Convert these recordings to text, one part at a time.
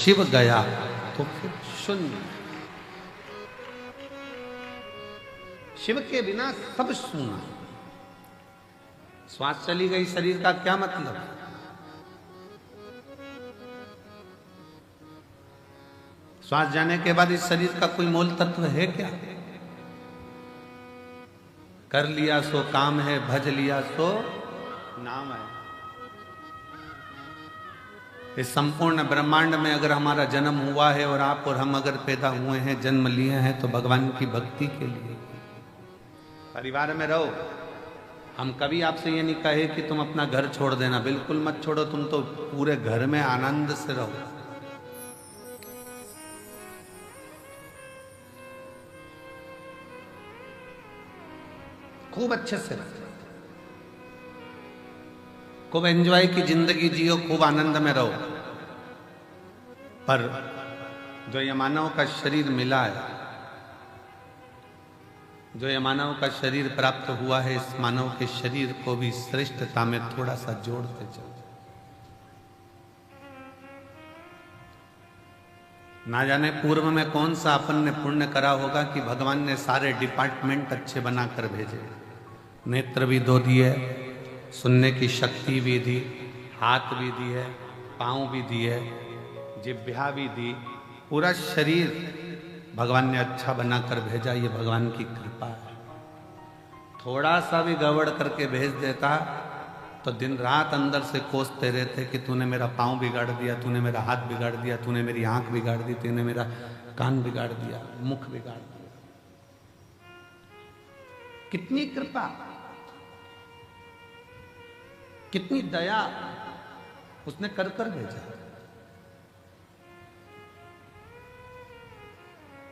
शिव गया तो फिर शून्य। शिव के बिना सब सुना। श्वास चली गई शरीर का क्या मतलब? श्वास जाने के बाद इस शरीर का कोई मूल तत्व है क्या? कर लिया सो काम है, भज लिया सो नाम है। इस संपूर्ण ब्रह्मांड में अगर हमारा जन्म हुआ है और आप और हम अगर पैदा हुए हैं, जन्म लिए हैं, तो भगवान की भक्ति के लिए। परिवार में रहो। हम कभी आपसे ये नहीं कहे कि तुम अपना घर छोड़ देना, बिल्कुल मत छोड़ो। तुम तो पूरे घर में आनंद से रहो। खूब अच्छे से रहो, खूब एंजॉय की जिंदगी जियो, खूब आनंद में रहो। पर जो ये मानव का शरीर मिला है, जो ये मानव का शरीर प्राप्त हुआ है, इस मानव के शरीर को भी श्रेष्ठता में थोड़ा सा जोड़ते चलो। ना जाने पूर्व में कौन सा अपन ने पुण्य करा होगा कि भगवान ने सारे डिपार्टमेंट अच्छे बनाकर भेजे। नेत्र भी दो दिए, सुनने की शक्ति भी दी, हाथ भी दी है, पांव भी दिए, जिह्वा भी दी, पूरा शरीर भगवान ने अच्छा बनाकर भेजा। ये भगवान की कृपा है। थोड़ा सा भी गड़बड़ करके भेज देता तो दिन रात अंदर से कोसते रहते कि तूने मेरा पांव बिगाड़ दिया, तूने मेरा हाथ बिगाड़ दिया, तूने मेरी आंख बिगाड़ दी, तूने मेरा कान बिगाड़ दिया, मुख बिगाड़ दिया। कितनी कृपा, कितनी दया उसने कर कर भेजा।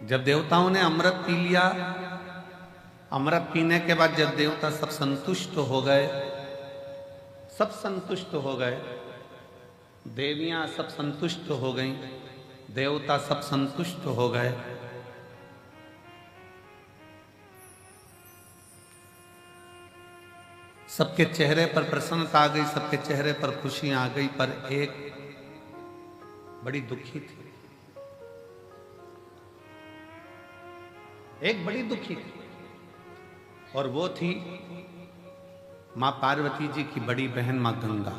जब देवताओं ने अमृत पी लिया, अमृत पीने के बाद जब देवता सब संतुष्ट हो गए, सब संतुष्ट हो गए, देवियां सब संतुष्ट हो गईं, देवता सब संतुष्ट हो गए, सबके चेहरे पर प्रसन्नता आ गई, सबके चेहरे पर खुशी आ गई। पर एक बड़ी दुखी थी, एक बड़ी दुखी थी, और वो थी मां पार्वती जी की बड़ी बहन मां गंगा।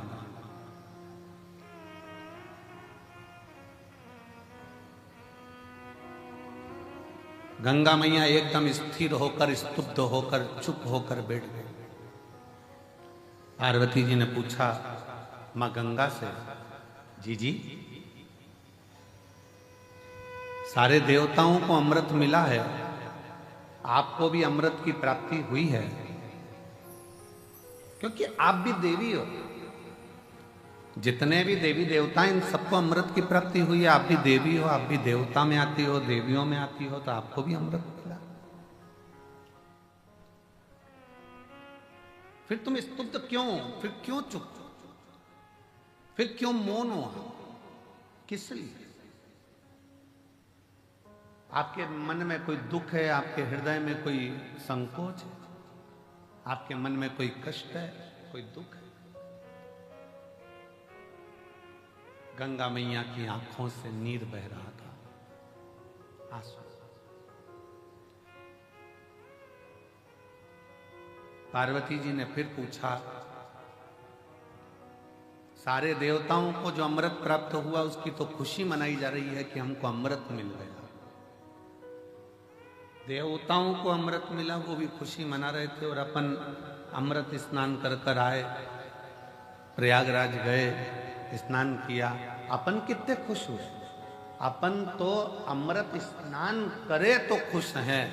गंगा मैया एकदम स्थिर होकर, स्तुब्ध होकर, चुप होकर बैठ गई। पार्वती जी ने पूछा मां गंगा से, जी सारे देवताओं को अमृत मिला है, आपको भी अमृत की प्राप्ति हुई है, क्योंकि आप भी देवी हो। जितने भी देवी देवता इन सबको अमृत की प्राप्ति हुई है। आप भी देवी हो, आप भी देवता में आती हो, देवियों में आती हो, तो आपको भी अमृत मिला। फिर तुम स्तुब्ध क्यों? फिर क्यों चुप? फिर क्यों मौन हो? किस लिए? आपके मन में कोई दुख है, आपके हृदय में कोई संकोच है, आपके मन में कोई कष्ट है, कोई दुख है? गंगा मैया की आंखों से नीर बह रहा था, आंसू। पार्वती जी ने फिर पूछा, सारे देवताओं को जो अमृत प्राप्त हुआ उसकी तो खुशी मनाई जा रही है कि हमको अमृत मिल गया। देवताओं को अमृत मिला, वो भी खुशी मना रहे थे, और अपन अमृत स्नान कर कर आए, प्रयागराज गए, स्नान किया, अपन कितने खुश हुए। अपन तो अमृत स्नान करे तो खुश हैं।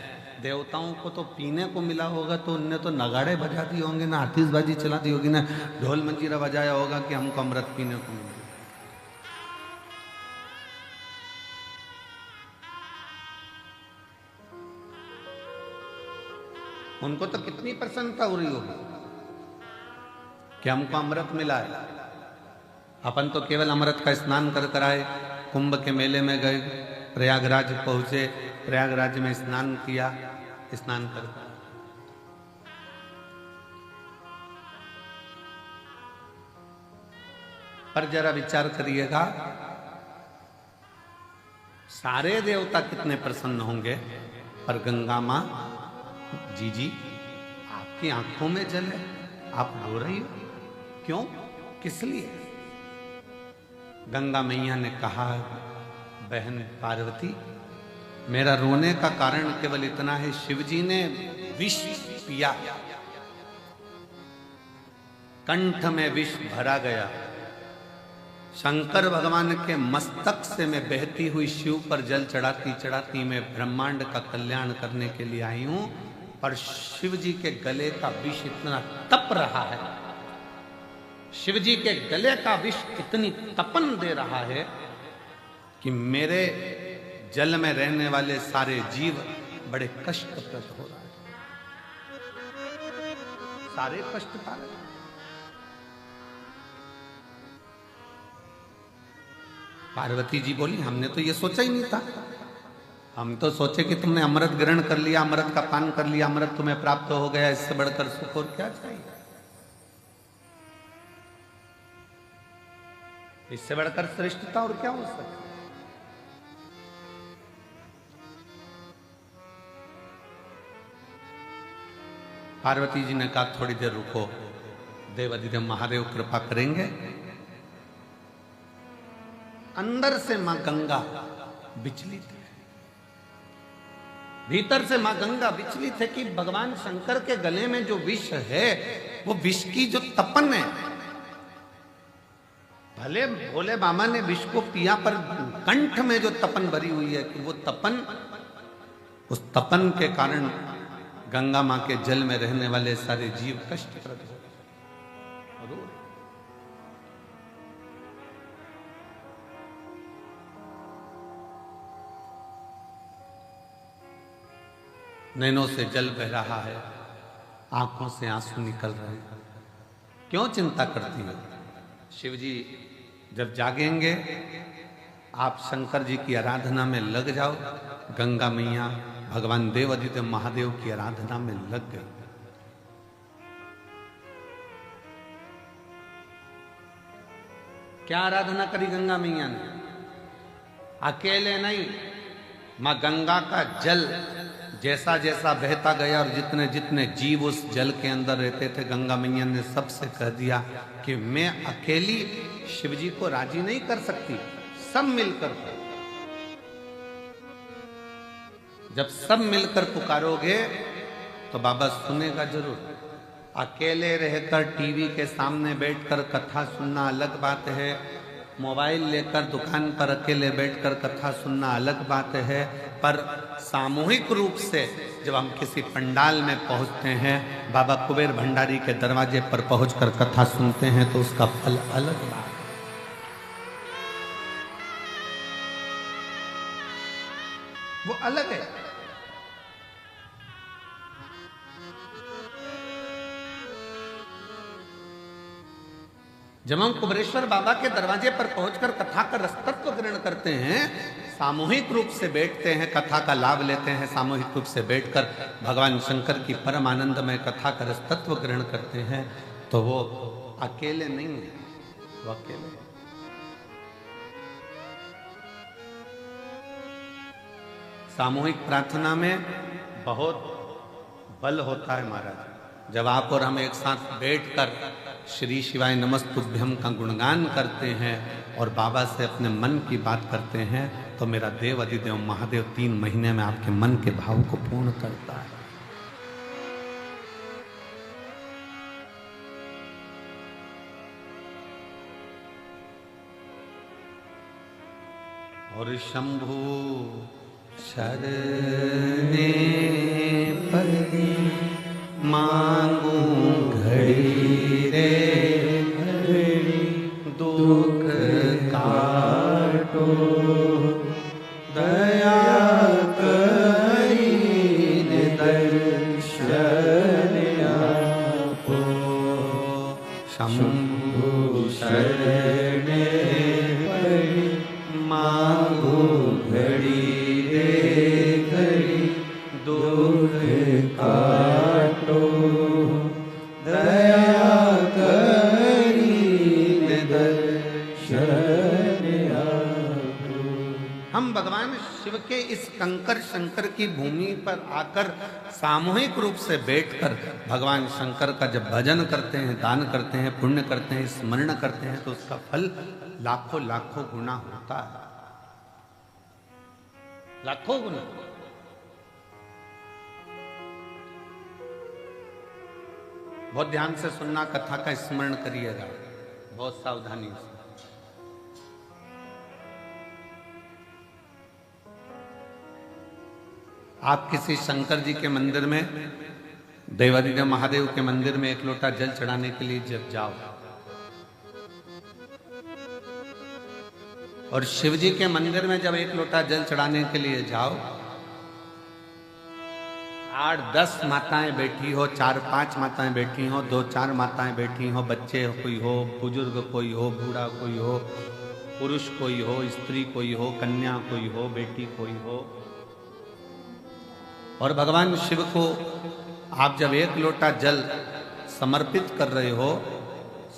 देवताओं को तो पीने को मिला होगा तो उनने तो नगाड़े बजा दिए होंगे, ना आतिशबाजी चला दी होगी, ना ढोल मंजीरा बजाया होगा कि हमको अमृत पीने को मिला। उनको तो कितनी प्रसन्नता हो रही होगी कि हमको अमृत मिला है। अपन तो केवल अमृत का स्नान कर कर आए, कुंभ के मेले में गए, प्रयागराज पहुंचे, प्रयागराज में स्नान किया, स्नान कर। पर जरा विचार करिएगा, सारे देवता कितने प्रसन्न होंगे, पर गंगा मां, जी आपकी आंखों में जल है, आप रो रही हो क्यों, किस लिए? गंगा मैया ने कहा, बहन पार्वती, मेरा रोने का कारण केवल इतना है, शिवजी ने विष पिया, कंठ में विष भरा गया। शंकर भगवान के मस्तक से मैं बहती हुई शिव पर जल चढ़ाती चढ़ाती मैं ब्रह्मांड का कल्याण करने के लिए आई हूं, पर शिव जी के गले का विष इतना तप रहा है, शिव जी के गले का विष इतनी तपन दे रहा है कि मेरे जल में रहने वाले सारे जीव बड़े कष्टप्रद हो रहे हैं, सारे कष्ट पा रहे हैं। पार्वती जी बोली, हमने तो ये सोचा ही नहीं था, हम तो सोचे कि तुमने अमृत ग्रहण कर लिया, अमृत का पान कर लिया, अमृत तुम्हें प्राप्त हो गया, इससे बढ़कर सुख और क्या चाहिए, इससे बढ़कर श्रेष्ठता और क्या हो सकता। पार्वती जी ने कहा, थोड़ी देर रुको, देवाधिदेव महादेव कृपा करेंगे। अंदर से मां गंगा विचलित है, भीतर से मां गंगा विचलित है कि भगवान शंकर के गले में जो विष है, वो विष की जो तपन है, भले भोले बाबा ने विष को पिया, पर कंठ में जो तपन भरी हुई है, कि वो तपन, उस तपन के कारण गंगा मां के जल में रहने वाले सारे जीव कष्टप्रद हो रहे। नैनों से जल बह रहा है, आंखों से आंसू निकल रहे हैं, क्यों चिंता करती है? शिव जी जब जागेंगे, आप शंकर जी की आराधना में लग जाओ। गंगा मैया भगवान देवाधिदेव महादेव की आराधना में लग गई। क्या आराधना करी गंगा मैया ने? अकेले नहीं, मां गंगा का जल जैसा जैसा बहता गया और जितने जितने जीव उस जल के अंदर रहते थे, गंगा मैया ने सबसे कह दिया कि मैं अकेली शिवजी को राजी नहीं कर सकती, सब मिलकर। जब सब मिलकर पुकारोगे तो बाबा सुनेगा जरूर। अकेले रहकर टीवी के सामने बैठकर कथा सुनना अलग बात है, मोबाइल लेकर दुकान पर अकेले बैठकर कथा सुनना अलग बात है, पर सामूहिक रूप से जब हम किसी पंडाल में पहुंचते हैं, बाबा कुबेर भंडारी के दरवाजे पर पहुंचकर कथा सुनते हैं, तो उसका फल अलग बात है। वो अलग है। जब हम कुबेरेश्वर बाबा के दरवाजे पर पहुंचकर कथा का रसतत्व ग्रहण करते हैं, सामूहिक रूप से बैठते हैं, कथा का लाभ लेते हैं, सामूहिक रूप से बैठकर भगवान शंकर की परम आनंदमय कथा का रसतत्व ग्रहण करते हैं, तो वो अकेले नहीं है, वो अकेले। सामूहिक प्रार्थना में बहुत बल होता है महाराज। जब आप और हम एक साथ बैठकर श्री शिवाय नमस्तुभ्यम का गुणगान करते हैं और बाबा से अपने मन की बात करते हैं, तो मेरा देव अधिदेव महादेव 3 महीने में आपके मन के भाव को पूर्ण करता है। और शंभु शरणे पति मांगू घड़ी रे घड़ी, दुख काटो दया करी दर्शन आपो। शंभु शरणे पड़ी मांगू घड़ी रे घड़ी, दुख काटो दया करी दर्शन आपो। हम भगवान शिव के इस कंकर शंकर की भूमि पर आकर सामूहिक रूप से बैठकर भगवान शंकर का जब भजन करते हैं, दान करते हैं, पुण्य करते हैं, स्मरण करते हैं, तो उसका फल लाखों लाखों गुना होता है, लाखों गुना। बहुत ध्यान से सुनना, कथा का स्मरण करिएगा बहुत सावधानी से। आप किसी शंकर जी के मंदिर में, देवादिदेव महादेव के मंदिर में एक लोटा जल चढ़ाने के लिए जब जाओ और शिव जी के मंदिर में जब एक लोटा जल चढ़ाने के लिए जाओ, 8-10 माताएं बैठी हो, 4-5 माताएं बैठी हो, 2-4 माताएं बैठी हो, बच्चे कोई हो, बुजुर्ग कोई हो, बूढ़ा कोई हो, पुरुष कोई हो, स्त्री कोई हो, कन्या कोई हो, बेटी कोई हो, और भगवान शिव को आप जब एक लोटा जल समर्पित कर रहे हो,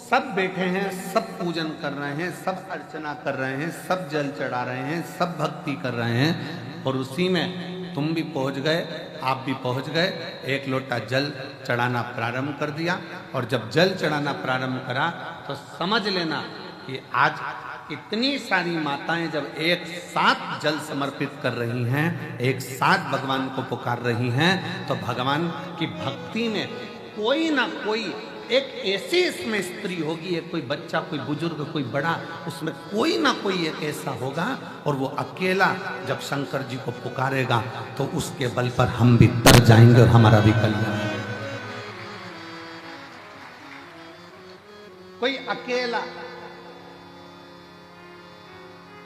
सब बैठे हैं, सब पूजन कर रहे हैं, सब अर्चना कर रहे हैं, सब जल चढ़ा रहे हैं, सब भक्ति कर रहे हैं, और उसी में तुम भी पहुंच गए, आप भी पहुंच गए, एक लोटा जल चढ़ाना प्रारंभ कर दिया। और जब जल चढ़ाना प्रारंभ करा तो समझ लेना कि आज इतनी सारी माताएं जब एक साथ जल समर्पित कर रही हैं, एक साथ भगवान को पुकार रही हैं, तो भगवान की भक्ति में कोई ना कोई एक ऐसी इसमें स्त्री होगी, एक कोई बच्चा, कोई बुजुर्ग, कोई बड़ा, उसमें कोई ना कोई एक ऐसा होगा, और वो अकेला जब शंकर जी को पुकारेगा तो उसके बल पर हम भी तर जाएंगे और हमारा भी कल्याण। कोई अकेला,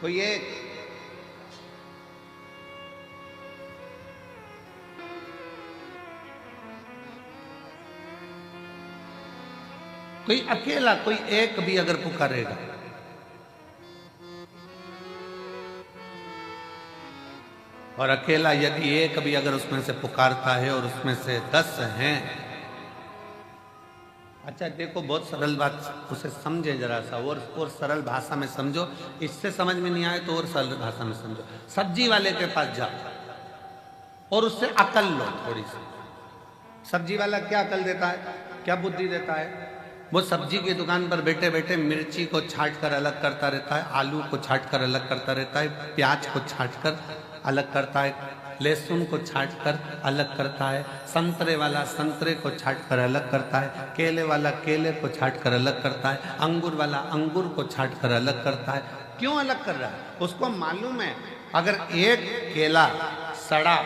कोई एक, कोई अकेला, कोई एक भी अगर पुकारेगा, और अकेला यदि एक भी अगर उसमें से पुकारता है और उसमें से 10 हैं, अच्छा देखो बहुत सरल बात, उसे समझे जरा सा, और सरल भाषा में समझो, इससे समझ में नहीं आए तो और सरल भाषा में समझो। सब्जी वाले के पास जाओ और उससे अकल लो थोड़ी सी। सब्जी वाला क्या अकल देता है, क्या बुद्धि देता है? वो सब्जी की दुकान पर बैठे बैठे मिर्ची को छांट कर अलग करता रहता है, आलू को छांट कर अलग करता रहता है, प्याज को छांट कर अलग करता है, लहसुन को छांट कर अलग करता है, संतरे वाला संतरे को छांट कर अलग करता है, केले वाला केले को छांट कर अलग करता है, अंगूर वाला अंगूर को छांट कर अलग करता है। क्यों अलग कर रहा है? उसको मालूम है अगर एक केला सड़ा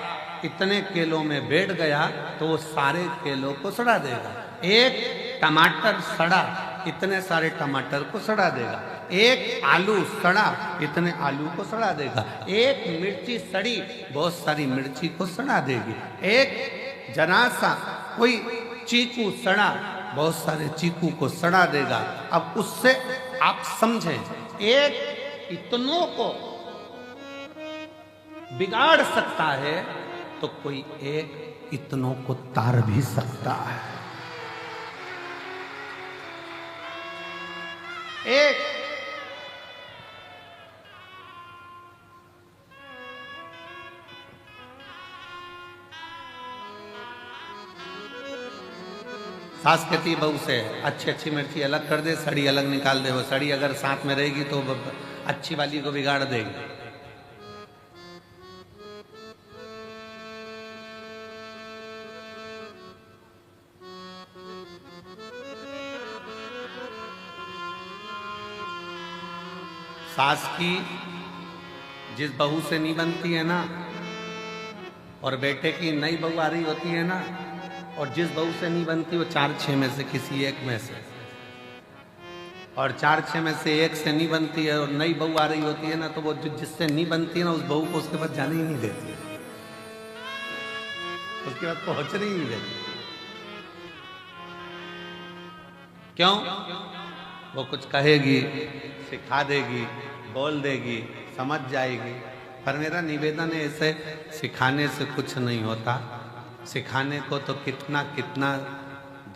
इतने केलों में बैठ गया तो वो सारे केलों को सड़ा देगा। एक टमाटर सड़ा इतने सारे टमाटर को सड़ा देगा। एक आलू सड़ा इतने आलू को सड़ा देगा। एक मिर्ची सड़ी बहुत सारी मिर्ची को सड़ा देगी। एक जरा सा कोई चीकू सड़ा बहुत सारे चीकू को सड़ा देगा। अब उससे आप समझें, एक इतनों को बिगाड़ सकता है तो कोई एक इतनों को तार भी सकता है। एक सास कहती बहू से अच्छी अच्छी मिर्ची अलग कर दे, सड़ी अलग निकाल दे। वो सड़ी अगर साथ में रहेगी तो अच्छी वाली को बिगाड़ देगी। सास की जिस बहू से नहीं बनती है ना, और बेटे की नई बहू आ रही होती है ना, और जिस बहू से नहीं बनती वो 4-6 में से किसी एक में से, और 4-6 में से एक से नहीं बनती है और नई बहू आ रही होती है ना, तो वो जिससे नहीं बनती है ना उस बहू को उसके बाद जाने ही नहीं देती है, उसके बाद पहुंचने ही नहीं देती। क्यों? वो कुछ कहेगी, सिखा देगी, बोल देगी, समझ जाएगी। पर मेरा निवेदन है, ऐसे सिखाने से कुछ नहीं होता। सिखाने को तो कितना कितना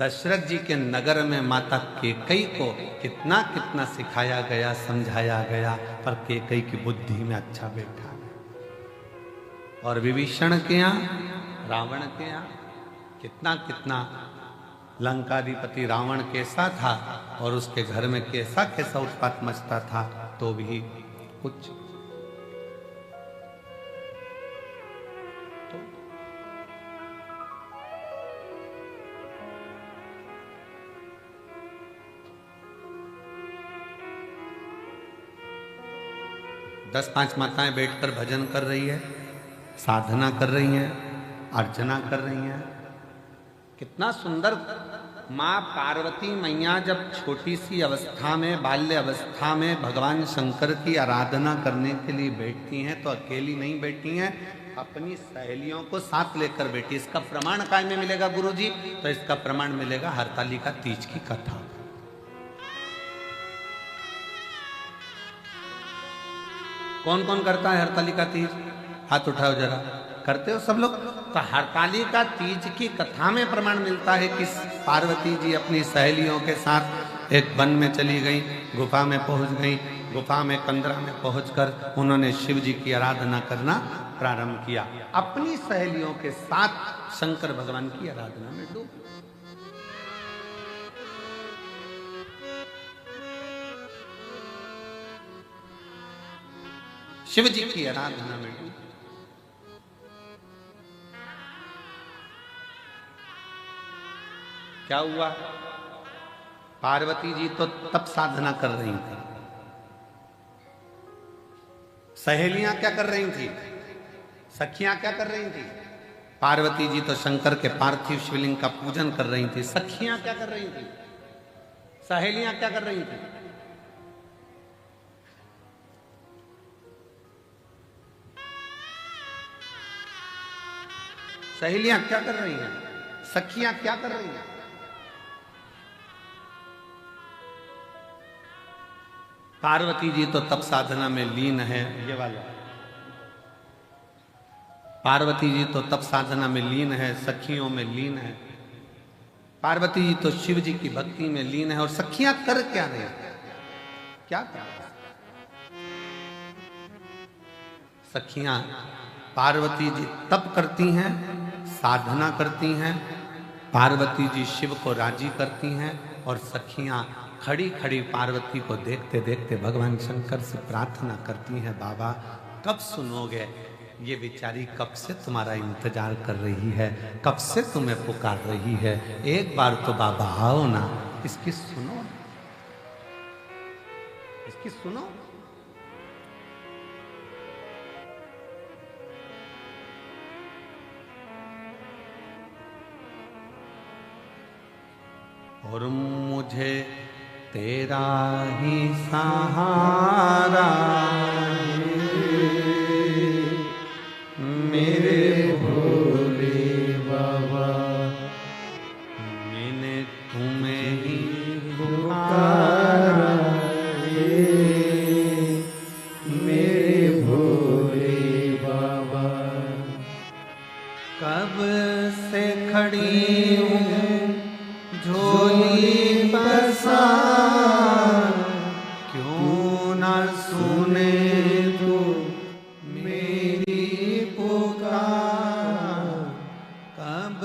दशरथ जी के नगर में माता कैकेयी को कितना कितना सिखाया गया, समझाया गया, पर कैकेयी की बुद्धि में अच्छा बैठा। और विभीषण के यहाँ, रावण के यहाँ कितना कितना लंकाधिपति रावण कैसा था और उसके घर में कैसा कैसा उत्पात मचता था, तो भी कुछ तो दस पांच माताएं बैठकर भजन कर रही है, साधना कर रही हैं, अर्चना कर रही हैं। कितना सुंदर। माँ पार्वती मैया जब छोटी सी अवस्था में, बाल्य अवस्था में भगवान शंकर की आराधना करने के लिए बैठती हैं तो अकेली नहीं बैठी हैं, अपनी सहेलियों को साथ लेकर बैठी। इसका प्रमाण काय में मिलेगा गुरुजी? तो इसका प्रमाण मिलेगा हरतालिका तीज की कथा। कौन कौन करता है हरतालिका तीज? हाथ उठाओ जरा। करते हो सब लोग? तो हरतालिका तीज की कथा में प्रमाण मिलता है कि पार्वती जी अपनी सहेलियों के साथ एक वन में चली गई, गुफा में पहुंच गई। गुफा में कंदरा में पहुंचकर उन्होंने शिव जी की आराधना करना प्रारंभ किया। अपनी सहेलियों के साथ शंकर भगवान की आराधना में डूब। शिव जी की आराधना में डूब। क्या हुआ? पार्वती जी तो तप साधना कर रही थी, सहेलियां क्या कर रही थी? सखियां क्या कर रही थी? पार्वती जी तो शंकर के पार्थिव शिवलिंग का पूजन कर रही थी। सखियां क्या कर रही थी? सहेलियां क्या कर रही थी? सहेलियां क्या कर रही हैं? सखियां क्या कर रही हैं? पार्वती जी तो तप साधना में लीन है। ये वाला पार्वती जी तो तप साधना में लीन है, सखियों में लीन है। पार्वती जी तो शिव जी की भक्ति में लीन है। और सखियां कर क्या रही? क्या कर? सखियां, पार्वती जी तप करती हैं, साधना करती हैं, पार्वती जी शिव को राजी करती हैं और सखियां खड़ी खड़ी पार्वती को देखते देखते भगवान शंकर से प्रार्थना करती हैं, बाबा कब सुनोगे? ये बेचारी कब से तुम्हारा इंतजार कर रही है, कब से तुम्हें पुकार रही है, एक बार तो बाबा आओ ना, इसकी सुनो, इसकी सुनो। और मुझे तेरा ही सहारा मेरे भोले बाबा, मैंने तुम्हें ही पुकारा मेरे भोले बाबा। कब से खड़ी हूँ झोली पसार, क्यों न सुने तू मेरी पुकार। कब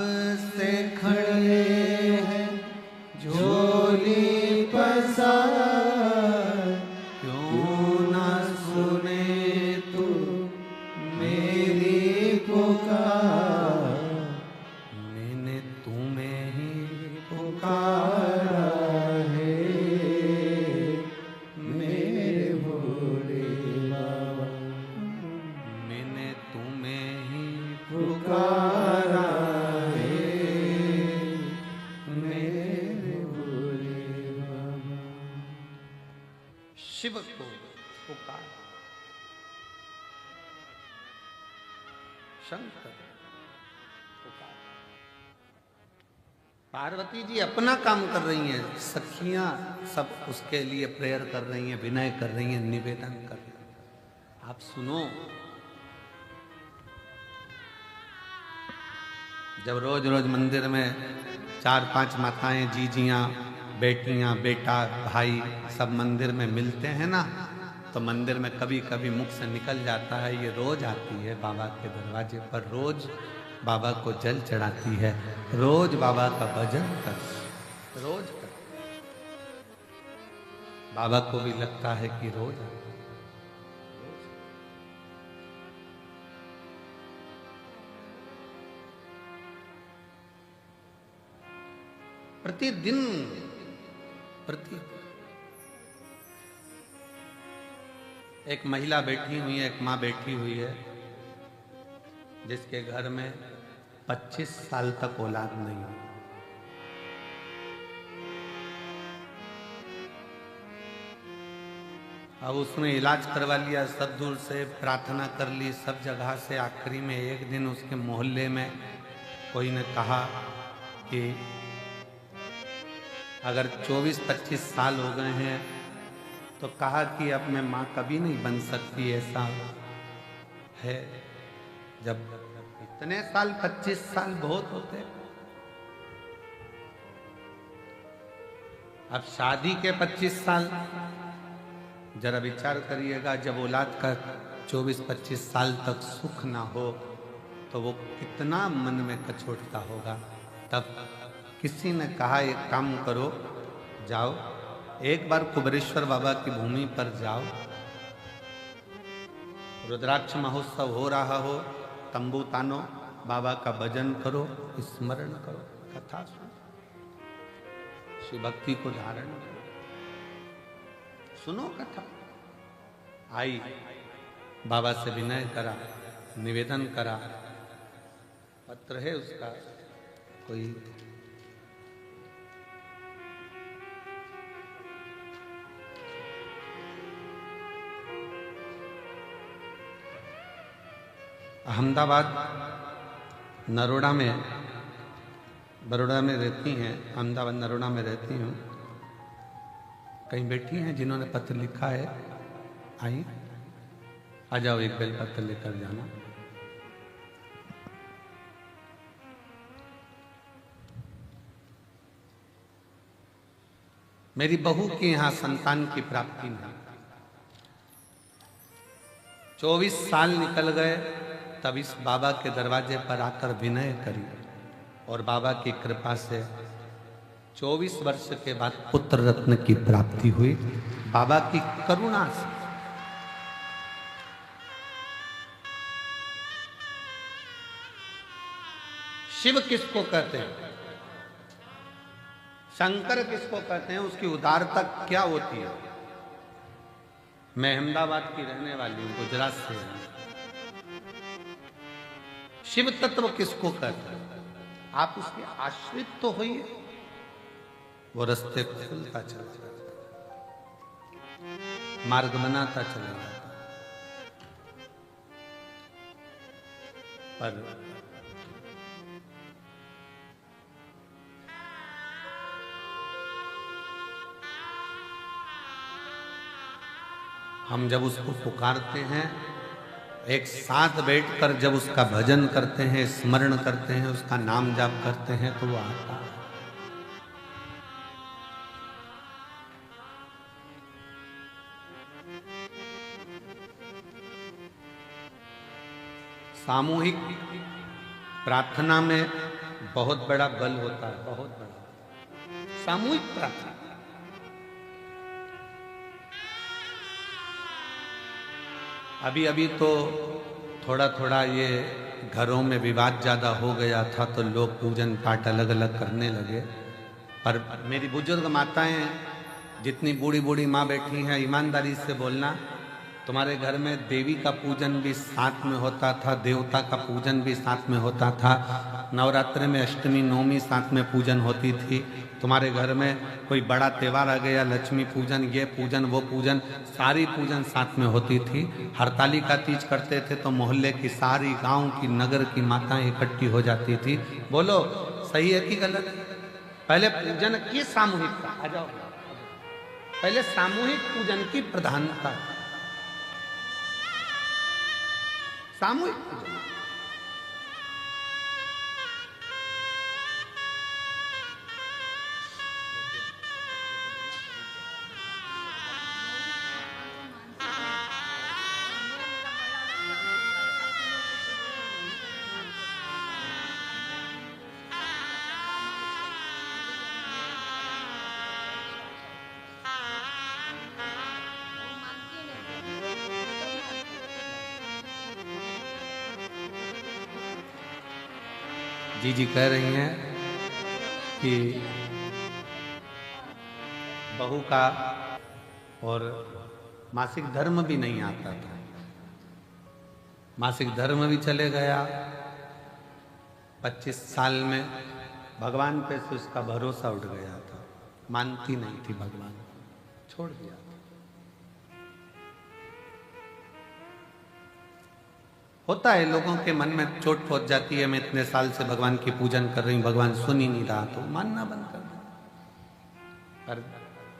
से खड़े हैं झोली पसार, क्यों न सुने तू मेरी पुकार। मैंने तुम्हें ही पुकारा है मेरे भोले बाबा, मैंने तुम्हें ही पुकारा है मेरे भोले बाबा। शिव को पुकार, शंकर पुकार। पार्वती जी अपना काम कर रही हैं, सखियां सब उसके लिए प्रेयर कर रही हैं, विनय कर रही हैं, निवेदन कर रही हैं। आप सुनो, जब रोज रोज मंदिर में 4-5 माताएं, जीजियां, बेटियां, बेटा, भाई सब मंदिर में मिलते हैं ना, तो मंदिर में कभी कभी मुख से निकल जाता है, ये रोज आती है बाबा के दरवाजे पर, रोज बाबा को जल चढ़ाती है, रोज बाबा का भजन कर, रोज कर। बाबा को भी लगता है कि रोज प्रतिदिन एक महिला बैठी हुई है, एक माँ बैठी हुई है, जिसके घर में 25 साल तक औलाद नहीं हुई। अब उसने इलाज करवा लिया, सब दूर से प्रार्थना कर ली, सब जगह से। आखिरी में एक दिन उसके मोहल्ले में कोई ने कहा कि अगर 24-25 साल हो गए हैं तो कहा कि अब मैं माँ कभी नहीं बन सकती, ऐसा है। जब इतने साल, 25 साल बहुत होते। अब शादी के 25 साल, जरा विचार करिएगा, जब औलाद का 24-25 साल तक सुख ना हो तो वो कितना मन में कचोटता होगा। तब किसी ने कहा एक काम करो, जाओ एक बार कुबेरेश्वर बाबा की भूमि पर जाओ, रुद्राक्ष महोत्सव हो रहा हो, तंबू तानो, बाबा का भजन करो, स्मरण करो, कथा सुनो, शिव भक्ति को धारण करो, सुनो कथा। आई, बाबा से विनय करा, निवेदन करा, पत्र है उसका, कोई अहमदाबाद नरोड़ा में, बड़ौदा में रहती हैं, अहमदाबाद नरोड़ा में रहती हूँ। कहीं बैठी हैं जिन्होंने पत्र लिखा है, आई, आ जाओ, एक बेल पत्र लेकर जाना। मेरी बहू की यहाँ संतान की प्राप्ति नहीं, 24 साल निकल गए, तब इस बाबा के दरवाजे पर आकर विनय करी और बाबा की कृपा से 24 वर्ष के बाद पुत्र रत्न की प्राप्ति हुई, बाबा की करुणा से। शिव किसको कहते हैं, शंकर किसको कहते हैं, उसकी उदारता क्या होती है। मैं अहमदाबाद की रहने वाली हूं, गुजरात से। शिव तत्व किसको कहते हैं, आप उसके आश्रित तो होइए, वो रास्ते खुलता चला जाता, मार्ग बनाता चला जाता। पर हम जब उसको पुकारते हैं, एक साथ बैठकर जब उसका भजन करते हैं, स्मरण करते हैं, उसका नाम जाप करते हैं, तो वो आता है। सामूहिक प्रार्थना में बहुत बड़ा बल होता है, बहुत बड़ा। सामूहिक प्रार्थना, अभी अभी तो थोड़ा थोड़ा ये घरों में विवाद ज़्यादा हो गया था, तो लोग पूजन पाठ अलग अलग करने लगे। पर मेरी बुजुर्ग माताएं, जितनी बूढ़ी बूढ़ी माँ बैठी हैं, ईमानदारी से बोलना, तुम्हारे घर में देवी का पूजन भी साथ में होता था, देवता का पूजन भी साथ में होता था, नवरात्रि में अष्टमी नवमी साथ में पूजन होती थी, तुम्हारे घर में कोई बड़ा त्यौहार आ गया, लक्ष्मी पूजन, ये पूजन, वो पूजन, सारी पूजन साथ में होती थी। हरतालिका तीज करते थे तो मोहल्ले की सारी, गांव की, नगर की माताएं इकट्ठी हो जाती थी। बोलो सही है कि गलत? पहले पूजन की सामूहिकता, आ जाओ, पहले सामूहिक पूजन की प्रधानता, सामूहिक पूजन। जी कह रही हैं कि बहू का और मासिक धर्म भी नहीं आता था, मासिक धर्म भी चले गया। 25 साल में भगवान पे से उसका भरोसा उठ गया था, मानती नहीं थी भगवान, छोड़ दिया। होता है लोगों के मन में चोट पहुंच जाती है, मैं इतने साल से भगवान की पूजन कर रही हूं, भगवान सुन ही नहीं रहा, तो मानना बंद कर दो। पर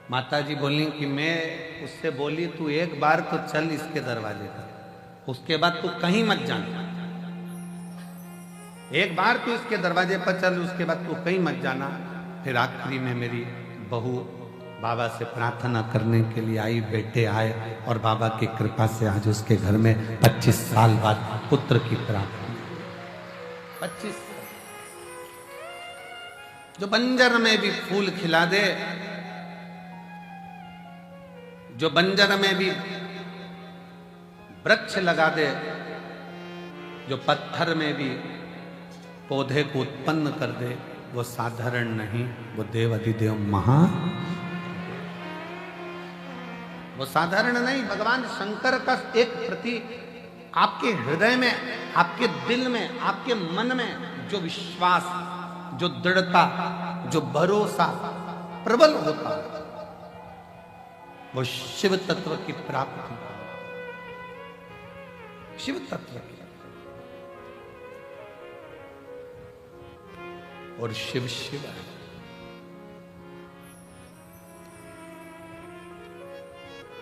माता जी बोली कि मैं उससे बोली तू एक बार तो चल इसके दरवाजे पर, उसके बाद तू कहीं मत जाना, एक बार तू इसके दरवाजे पर चल, उसके बाद तू कहीं मत जाना। फिर आखिरी में मेरी बहू बाबा से प्रार्थना करने के लिए आई, बेटे आए और बाबा की कृपा से आज उसके घर में 25 साल बाद पुत्र की प्राप्ति। 25 जो बंजर में भी फूल खिला दे, जो बंजर में भी वृक्ष लगा दे, जो पत्थर में भी पौधे को उत्पन्न कर दे, वो साधारण नहीं, वो देव अधिदेव महा, वो साधारण नहीं। भगवान शंकर का एक प्रतीक आपके हृदय में, आपके दिल में, आपके मन में जो विश्वास, जो दृढ़ता, जो भरोसा प्रबल होता है, वो शिव तत्व की प्राप्ति, शिव तत्व की। और शिव शिव है।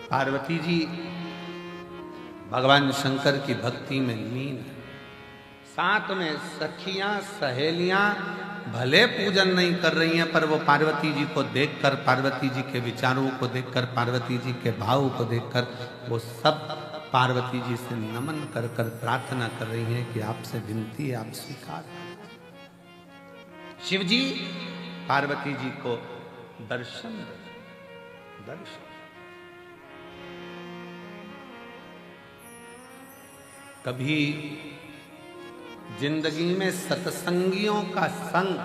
पार्वती जी भगवान शंकर की भक्ति में लीन है, साथ में सखियां सहेलियां भले पूजन नहीं कर रही हैं, पर वो पार्वती जी को देखकर, पार्वती जी के विचारों को देखकर, पार्वती जी के भाव को देखकर वो सब पार्वती जी से नमन कर कर प्रार्थना कर रही हैं कि आपसे विनती है, आप स्वीकार करें। शिव जी पार्वती जी को दर्शन दर्शन। कभी जिंदगी में सत्संगियों का संग,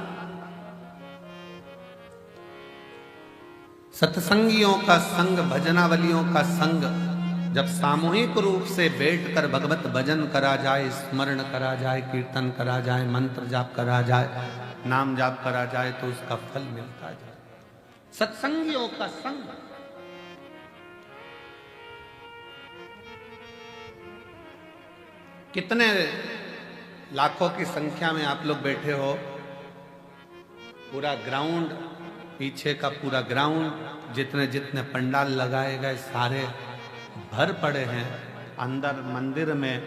सत्संगियों का संग, भजनावलियों का संग जब सामूहिक रूप से बैठकर भगवत भजन करा जाए, स्मरण करा जाए, कीर्तन करा जाए, मंत्र जाप करा जाए, नाम जाप करा जाए, तो उसका फल मिलता जाए। सत्संगियों का संग। कितने लाखों की संख्या में आप लोग बैठे हो, पूरा ग्राउंड, पीछे का पूरा ग्राउंड, जितने जितने पंडाल लगाए गए सारे भर पड़े हैं। अंदर मंदिर में,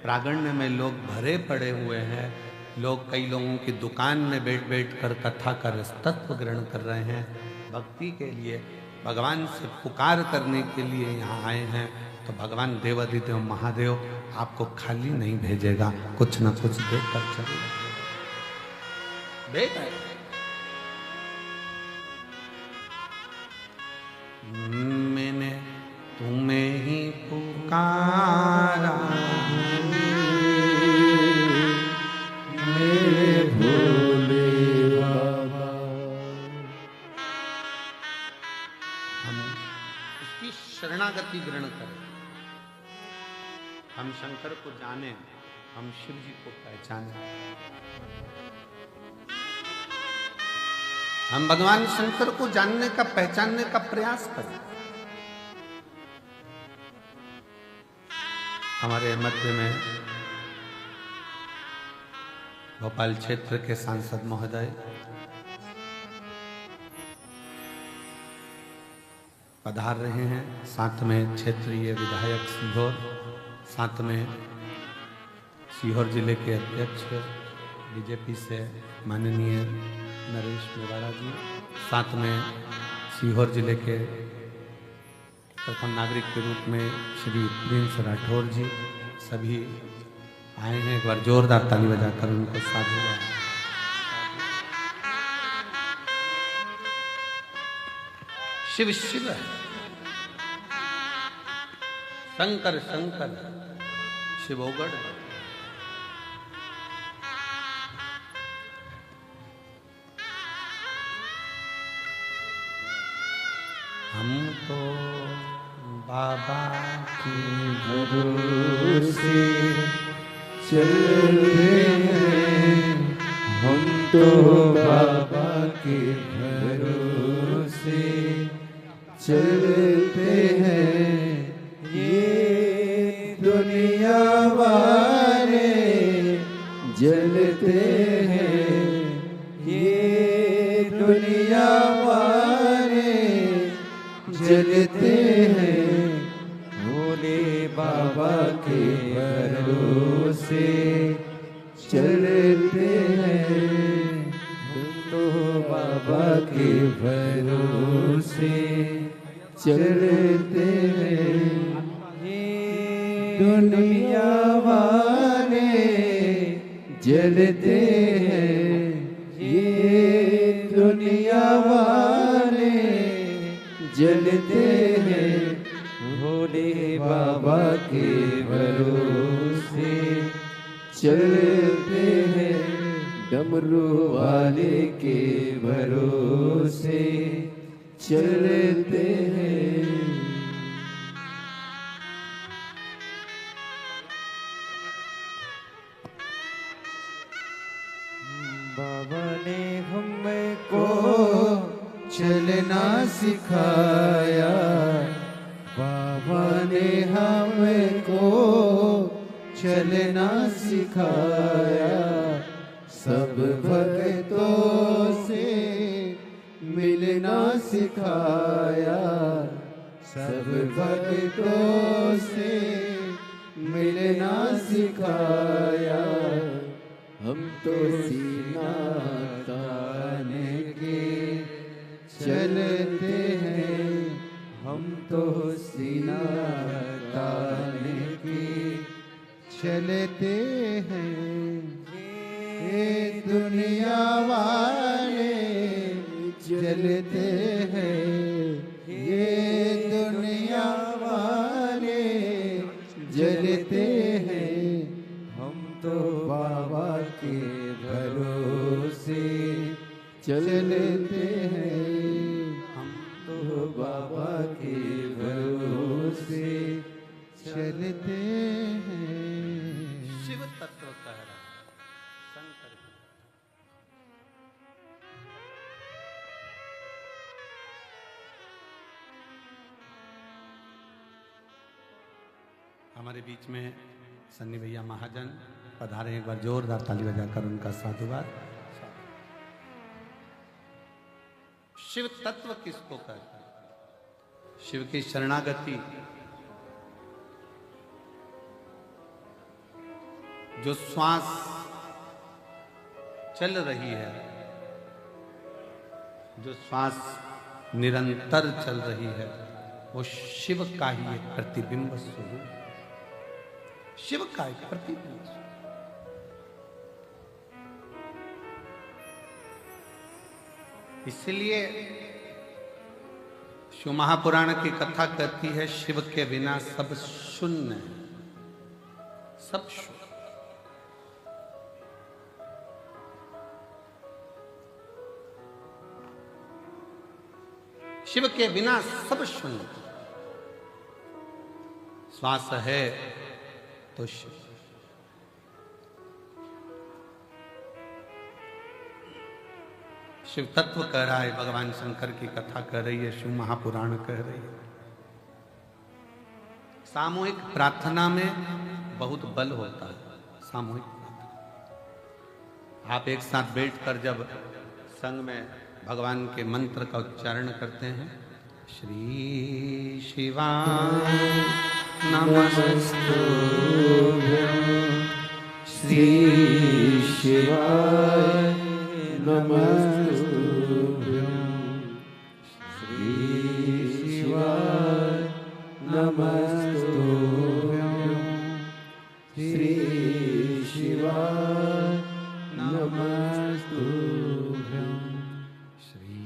प्रांगण में लोग भरे पड़े हुए हैं। लोग, कई लोगों की दुकान में बैठ बैठ कर कथा का रसतत्व ग्रहण कर रहे हैं, भक्ति के लिए, भगवान से पुकार करने के लिए यहाँ आए हैं। तो भगवान देवाधिदेव महादेव आपको खाली नहीं भेजेगा, कुछ न कुछ देकर चलेगा। देख मैंने तुम्हें ही पुकारा, मेरे भोले बाबा। हम उसकी शरणागति ग्रहण करें, हम शंकर को जाने, हम शिव जी को पहचाने, हम भगवान शंकर को जानने का, पहचानने का प्रयास करें। हमारे मध्य में भोपाल क्षेत्र के सांसद महोदय पधार रहे हैं, साथ में क्षेत्रीय विधायक सीहोर, साथ में सीहोर जिले के अध्यक्ष बीजेपी से माननीय नरेश मेवाड़ा जी, साथ में सीहोर जिले के प्रथम नागरिक के रूप में श्री प्रिंस राठौर जी, सभी आए हैं। एक बार जोरदार ताली बजाकर उनको साधुवाद। शिव शिव है, शंकर शंकर, शिवोगढ़। हम तो बाबा के भरोसे चलते हैं, हम तो बाबा के भरोसे चलते हैं। ये दुनिया वाले जलते हैं, ये दुनिया वाले जलते हैं। भोले बाबा के भरोसे चलते हैं, हम तो बाबा के भरोसे चलते हैं। ये दुनिया वाले जलते हैं, ये दुनिया वाले जलते हैं। भोले बाबा के भरोसे चलते हैं, डमरू वाले के भरोसे चलते हैं। बाबा ने हमको चलना सिखाया, बाबा ने हमको चलना सिखाया। सब भक्तों से मिलना सिखाया, सब भक्तों से मिलना सिखाया। हम तो सीना ताने के चलते हैं, हम तो सीना ताने के चलते हैं। ये दुनिया वाले जलते हैं, ये दुनिया वाले जलते हैं। हम तो बाबा के भरोसे चलते हैं, हम तो बाबा के भरोसे चलते हैं। शिव तत्व कह रहा शंकर। हमारे बीच में सन्नी भैया महाजन पधारे, एक बार जोरदार ताली बजाकर उनका साधुवाद। शिव तत्व किसको कहते हैं? शिव की शरणागति, जो श्वास चल रही है, जो श्वास निरंतर चल रही है, वो शिव का ही एक प्रतिबिंब स्वरूप, शिव का एक प्रतिबिंब। इसलिए शिव महापुराण की कथा कहती है, शिव के बिना सब शून्य है, सब शून्य। शिव के बिना सब शून्य। श्वास है तो शिव। शिव तत्व कह रहा है, भगवान शंकर की कथा कह रही है, शिव महापुराण कह रही है। सामूहिक प्रार्थना में बहुत बल होता है। सामूहिक प्रार्थना, आप एक साथ बैठकर जब संग में भगवान के मंत्र का उच्चारण करते हैं, श्री शिवाय नमस्तुभ्यं, श्री शिवाय नमस्तुभ्यं, श्री शिवाय नमस्तुभ्यं, श्री शिवाय नमस्तुभ्यं, श्री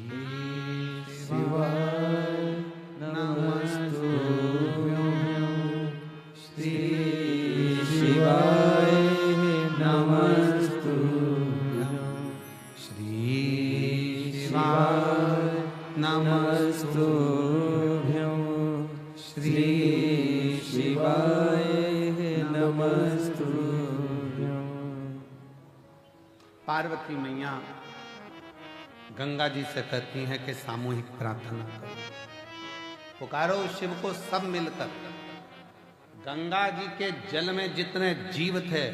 शिवाय नमस्तुभ्यं, श्री शिवाय नमस्तुभ्यं, श्री शिवाय नमस्तुभ्यं। पार्वती मैया गंगा जी से कहती हैं कि सामूहिक प्रार्थना करो, पुकारो शिव को सब मिलकर। गंगा जी के जल में जितने जीव थे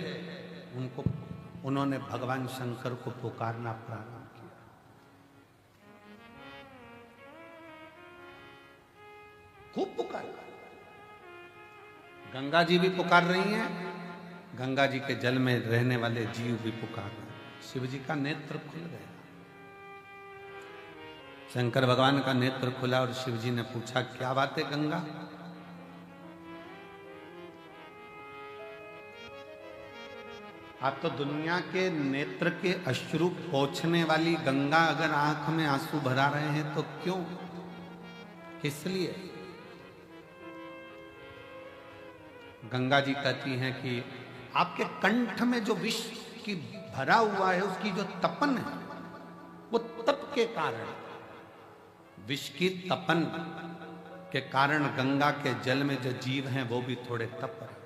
उन्होंने भगवान शंकर को पुकारना प्रारंभ किया। खूब पुकारा। गंगा जी भी पुकार रही हैं, गंगा जी के जल में रहने वाले जीव भी पुकार रहे हैं। शिव जी का नेत्र खुल गया, शंकर भगवान का नेत्र खुला और शिव जी ने पूछा, क्या बात है गंगा? आप तो दुनिया के नेत्र के अश्रु पोंछने वाली गंगा अगर आंख में आंसू भरा रहे हैं तो क्यों, किस लिए? गंगा जी कहती हैं कि आपके कंठ में जो विष की भरा हुआ है, उसकी जो तपन है, वो तप के कारण, विष की तपन के कारण गंगा के जल में जो जीव हैं वो भी थोड़े तप रहे।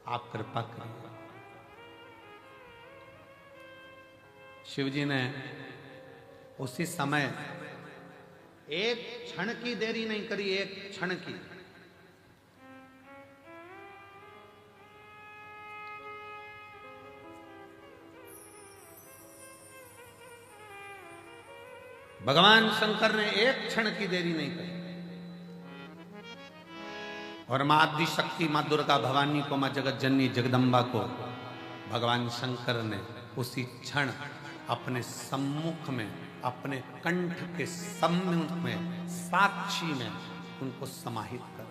आप कृपा करिए। शिव जी ने उसी समय एक क्षण की देरी नहीं करी, एक क्षण की। भगवान शंकर ने एक क्षण की देरी नहीं करी और मां आदि शक्ति, मां दुर्गा भवानी को, मां जगत जननी जगदम्बा को भगवान शंकर ने उसी क्षण अपने सम्मुख में, अपने कंठ के सम्मुख में, साक्षी में उनको समाहित कर,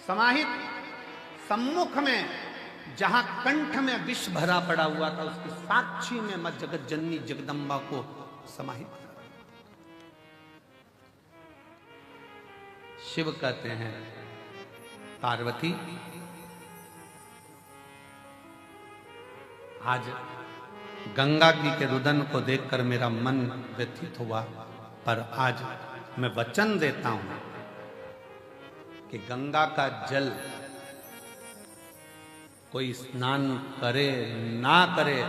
समाहित सम्मुख में, जहां कंठ में विष भरा पड़ा हुआ था, उसकी साक्षी में मां जगत जननी जगदम्बा को समाहित कर। शिव कहते हैं, पार्वती आज गंगा जी के रुदन को देखकर मेरा मन व्यथित हुआ, पर आज मैं वचन देता हूं कि गंगा का जल कोई स्नान करे ना करे,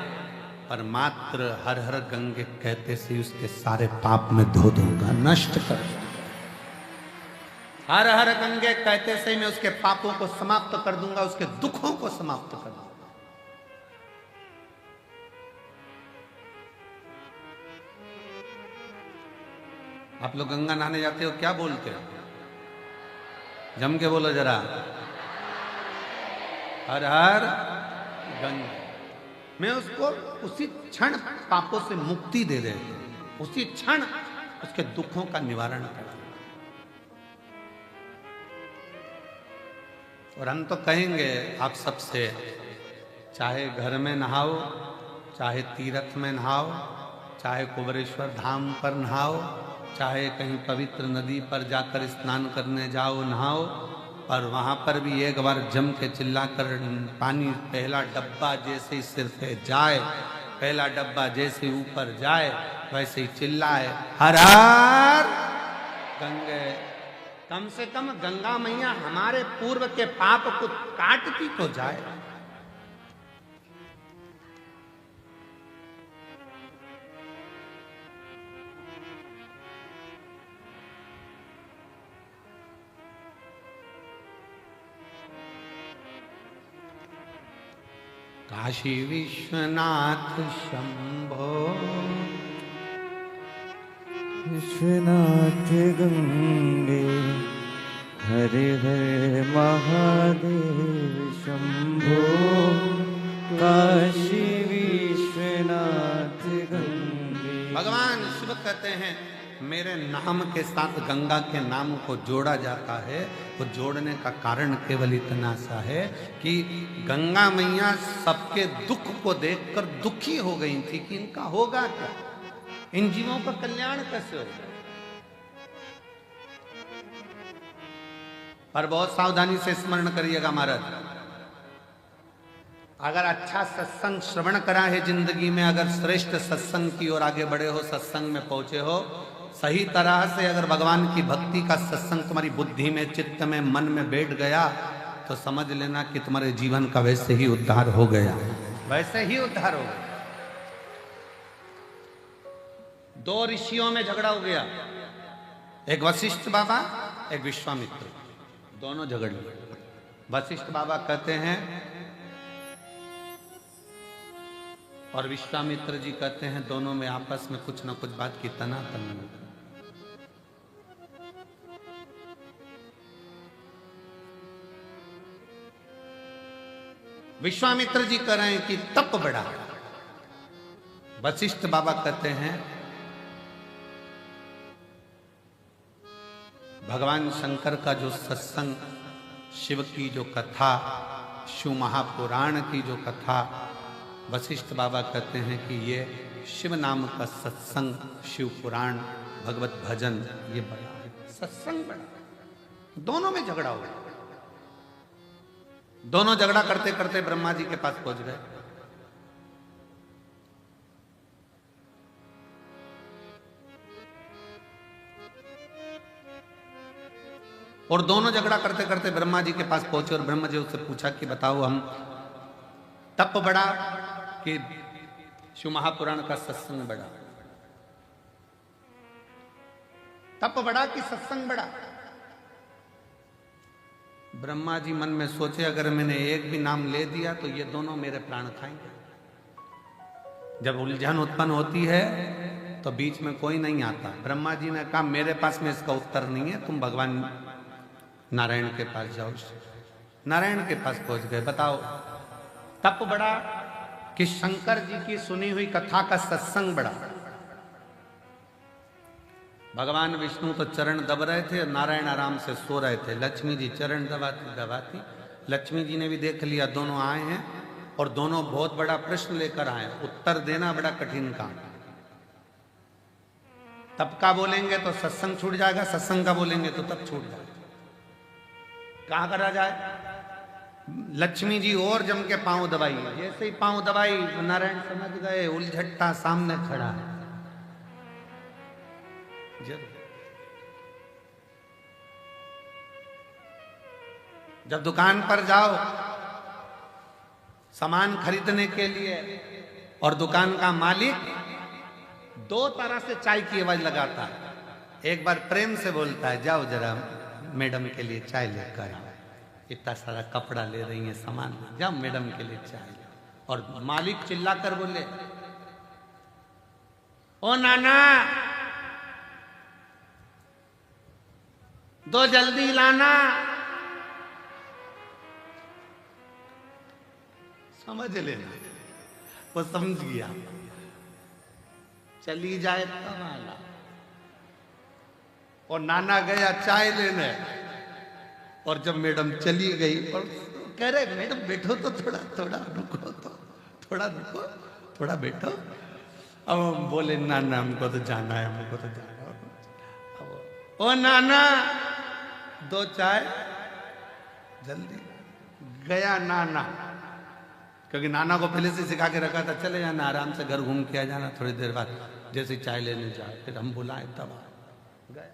पर मात्र हर हर गंगे कहते से उसके सारे पाप में धो दूंगा, नष्ट कर दूंगा। हर हर गंगे कहते से मैं उसके पापों को समाप्त कर दूंगा, उसके दुखों को समाप्त कर दूंगा। आप लोग गंगा नहाने जाते हो, क्या बोलते हो? जम के बोलो जरा, हर हर गंगा। मैं उसको उसी क्षण पापों से मुक्ति दे दे, उसी क्षण उसके दुखों का निवारण कर। और हम तो कहेंगे आप सबसे, चाहे घर में नहाओ, चाहे तीर्थ में नहाओ, चाहे कुबरेश्वर धाम पर नहाओ, चाहे कहीं पवित्र नदी पर जाकर स्नान करने जाओ, नहाओ, पर वहां पर भी एक बार जम के चिल्लाकर पानी, पहला डब्बा जैसे ही सिर पे जाए, पहला डब्बा जैसे ऊपर जाए, वैसे ही चिल्लाए, हर हर गंगे। कम से कम गंगा मैया हमारे पूर्व के पाप को काटती तो जाए। काशी विश्वनाथ शंभो, विश्वनाथ गंगे, हरे हरे महादेव शंभो। काशी विश्वनाथ गंगे। भगवान शिव कहते हैं, मेरे नाम के साथ गंगा के नाम को जोड़ा जाता है। वो जोड़ने का कारण केवल इतना सा है कि गंगा मैया सबके दुख को देखकर दुखी हो गई थी कि इनका होगा क्या, इन जीवों का कल्याण कैसे होगा। पर बहुत सावधानी से स्मरण करिएगा महाराज, अगर अच्छा सत्संग श्रवण करा है जिंदगी में, अगर श्रेष्ठ सत्संग की ओर आगे बढ़े हो, सत्संग में पहुंचे हो, सही तरह से अगर भगवान की भक्ति का सत्संग तुम्हारी बुद्धि में, चित्त में, मन में बैठ गया, तो समझ लेना कि तुम्हारे जीवन का वैसे ही उद्धार हो गया, वैसे ही उद्धार हो गया। दो ऋषियों में झगड़ा हो गया, एक वशिष्ठ बाबा, एक विश्वामित्र, दोनों झगड़ लिए। वशिष्ठ बाबा कहते हैं और विश्वामित्र जी कहते हैं, दोनों में आपस में कुछ ना कुछ बात की तनातनी हो। विश्वामित्र जी कह रहे हैं कि तप बढ़ा, वशिष्ठ बाबा कहते हैं भगवान शंकर का जो सत्संग, शिव की जो कथा, शिव महापुराण की जो कथा, वशिष्ठ बाबा कहते हैं कि ये शिव नाम का सत्संग, शिव पुराण, भगवत भजन, ये बड़ा है, सत्संग बड़ा। दोनों में झगड़ा हो गया। दोनों झगड़ा करते करते ब्रह्मा जी के पास पहुंच गए। और दोनों झगड़ा करते करते ब्रह्मा जी के पास पहुंचे और ब्रह्मा जी उससे पूछा कि बताओ, हम तप बढ़ा कि शिव महापुराण का सत्संग बढ़ा? तप बढ़ा कि सत्संग बढ़ा? ब्रह्मा जी मन में सोचे, अगर मैंने एक भी नाम ले दिया तो ये दोनों मेरे प्राण खाएंगे। जब उलझन उत्पन्न होती है तो बीच में कोई नहीं आता। ब्रह्मा जी ने कहा, मेरे पास में इसका उत्तर नहीं है, तुम भगवान नारायण के पास जाओ। नारायण के पास पहुंच गए। बताओ, तप बढ़ा कि शंकर जी की सुनी हुई कथा का सत्संग बढ़ा? भगवान विष्णु तो चरण दब रहे थे, नारायण आराम से सो रहे थे। लक्ष्मी जी चरण दबाती दबाती, लक्ष्मी जी ने भी देख लिया दोनों आए हैं और दोनों बहुत बड़ा प्रश्न लेकर आए, उत्तर देना बड़ा कठिन काम। तप का बोलेंगे तो सत्संग छूट जाएगा, सत्संग का बोलेंगे तो तप छूट जाएगा। कहां करा जाए? लक्ष्मी जी और जम के पांव दबाई। जैसे ही पांव दबाई, नारायण समझ गए उलझट्टा सामने खड़ा है। जब दुकान पर जाओ सामान खरीदने के लिए और दुकान का मालिक दो तरह से चाय की आवाज लगाता है। एक बार प्रेम से बोलता है, जाओ जरा मैडम के लिए चाय लेकर आओ, इतना सारा कपड़ा ले रही है सामान, जाओ मैडम के लिए चाय। और मालिक चिल्लाकर बोले, ओ नाना दो जल्दी लाना। समझ लेना, वो समझ गया। चली जाए तब आना। और नाना गया चाय लेने, और जब मैडम चली गई और कह रहे, मैडम बैठो तो थोड़ा थोड़ा रुको, तो थोड़ा रुको, थोड़ा बैठो। अब हम बोले, नाना हमको तो जाना है, हमको तो जाना है। ओ नाना दो चाय जल्दी। गया नाना, क्योंकि नाना को पहले से सिखा के रखा था, चले जाना आराम से घर घूम के आ जाना, थोड़ी देर बाद जैसे चाय लेने जाए फिर हम बुलाए तब गए।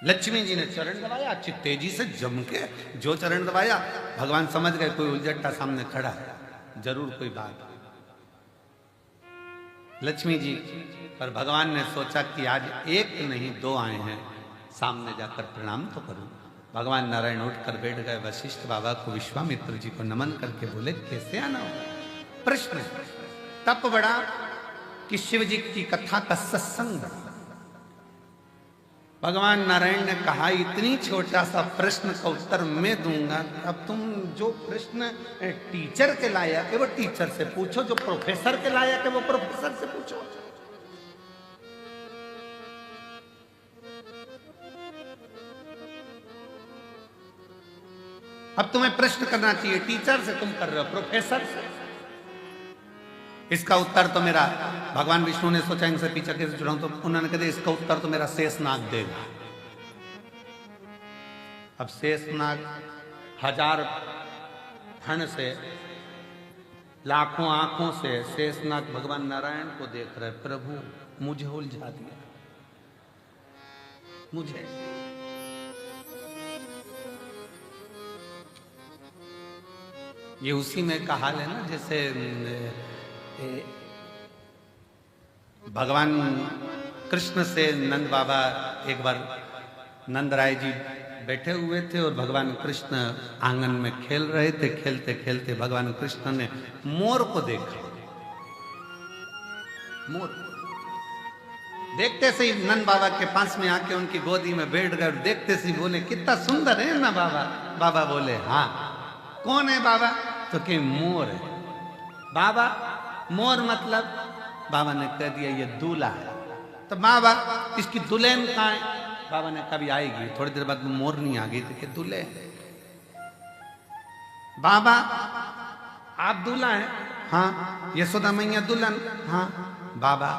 लक्ष्मी जी ने चरण दबाया, अच्छी तेजी से जम के जो चरण दबाया, भगवान समझ गए कोई उलझट्टा सामने खड़ा है, जरूर कोई बात। लक्ष्मी जी पर भगवान ने सोचा कि आज एक नहीं दो आए हैं, सामने जाकर प्रणाम तो करूं। भगवान नारायण उठकर बैठ गए। वशिष्ठ बाबा को, विश्वामित्र जी को नमन करके बोले, कैसे आना होगा? प्रश्न, तप बढ़ा कि शिव जी की कथा का सत्संग बढ़ा? भगवान नारायण ने कहा, इतनी छोटा सा प्रश्न का उत्तर मैं दूंगा, अब तुम जो प्रश्न टीचर के लायक है वो टीचर से पूछो, जो प्रोफेसर के लायक है वो प्रोफेसर से पूछो। अब तुम्हें प्रश्न करना चाहिए टीचर से, तुम कर रहे हो प्रोफेसर से। इसका उत्तर तो मेरा, भगवान विष्णु ने सोचा इनसे पीछे कैसे छुड़ाऊं, तो उन्होंने कहा इसका उत्तर तो मेरा शेषनाग देगा। अब शेषनाग 1000 फण से, लाखों आंखों से शेषनाग भगवान नारायण को देख रहे, प्रभु मुझे उलझा दिया, मुझे ये उसी में का हाल है ना, जैसे भगवान कृष्ण से नंद बाबा एक बार नंद राय जी बैठे हुए थे और भगवान कृष्ण आंगन में खेल रहे थे। खेलते खेलते भगवान कृष्ण ने मोर को देखा। मोर देखते से ही नंद बाबा के पास में आके उनकी गोदी में बैठ गए। देखते से ही बोले कितना सुंदर है ना बाबा। बाबा बोले हाँ। कौन है बाबा? तो कि मोर है। बाबा मोर मतलब? बाबा ने कह दिया ये दूल्हा है। तो बाबा इसकी दुल्हन कहाँ है? बाबा ने कभी आएगी। थोड़ी देर बाद मोर नहीं आ गई तो कि दूल्हे। बाबा आप दूल्हा है? हाँ। यशोदा मैया दुल्हन? हाँ। बाबा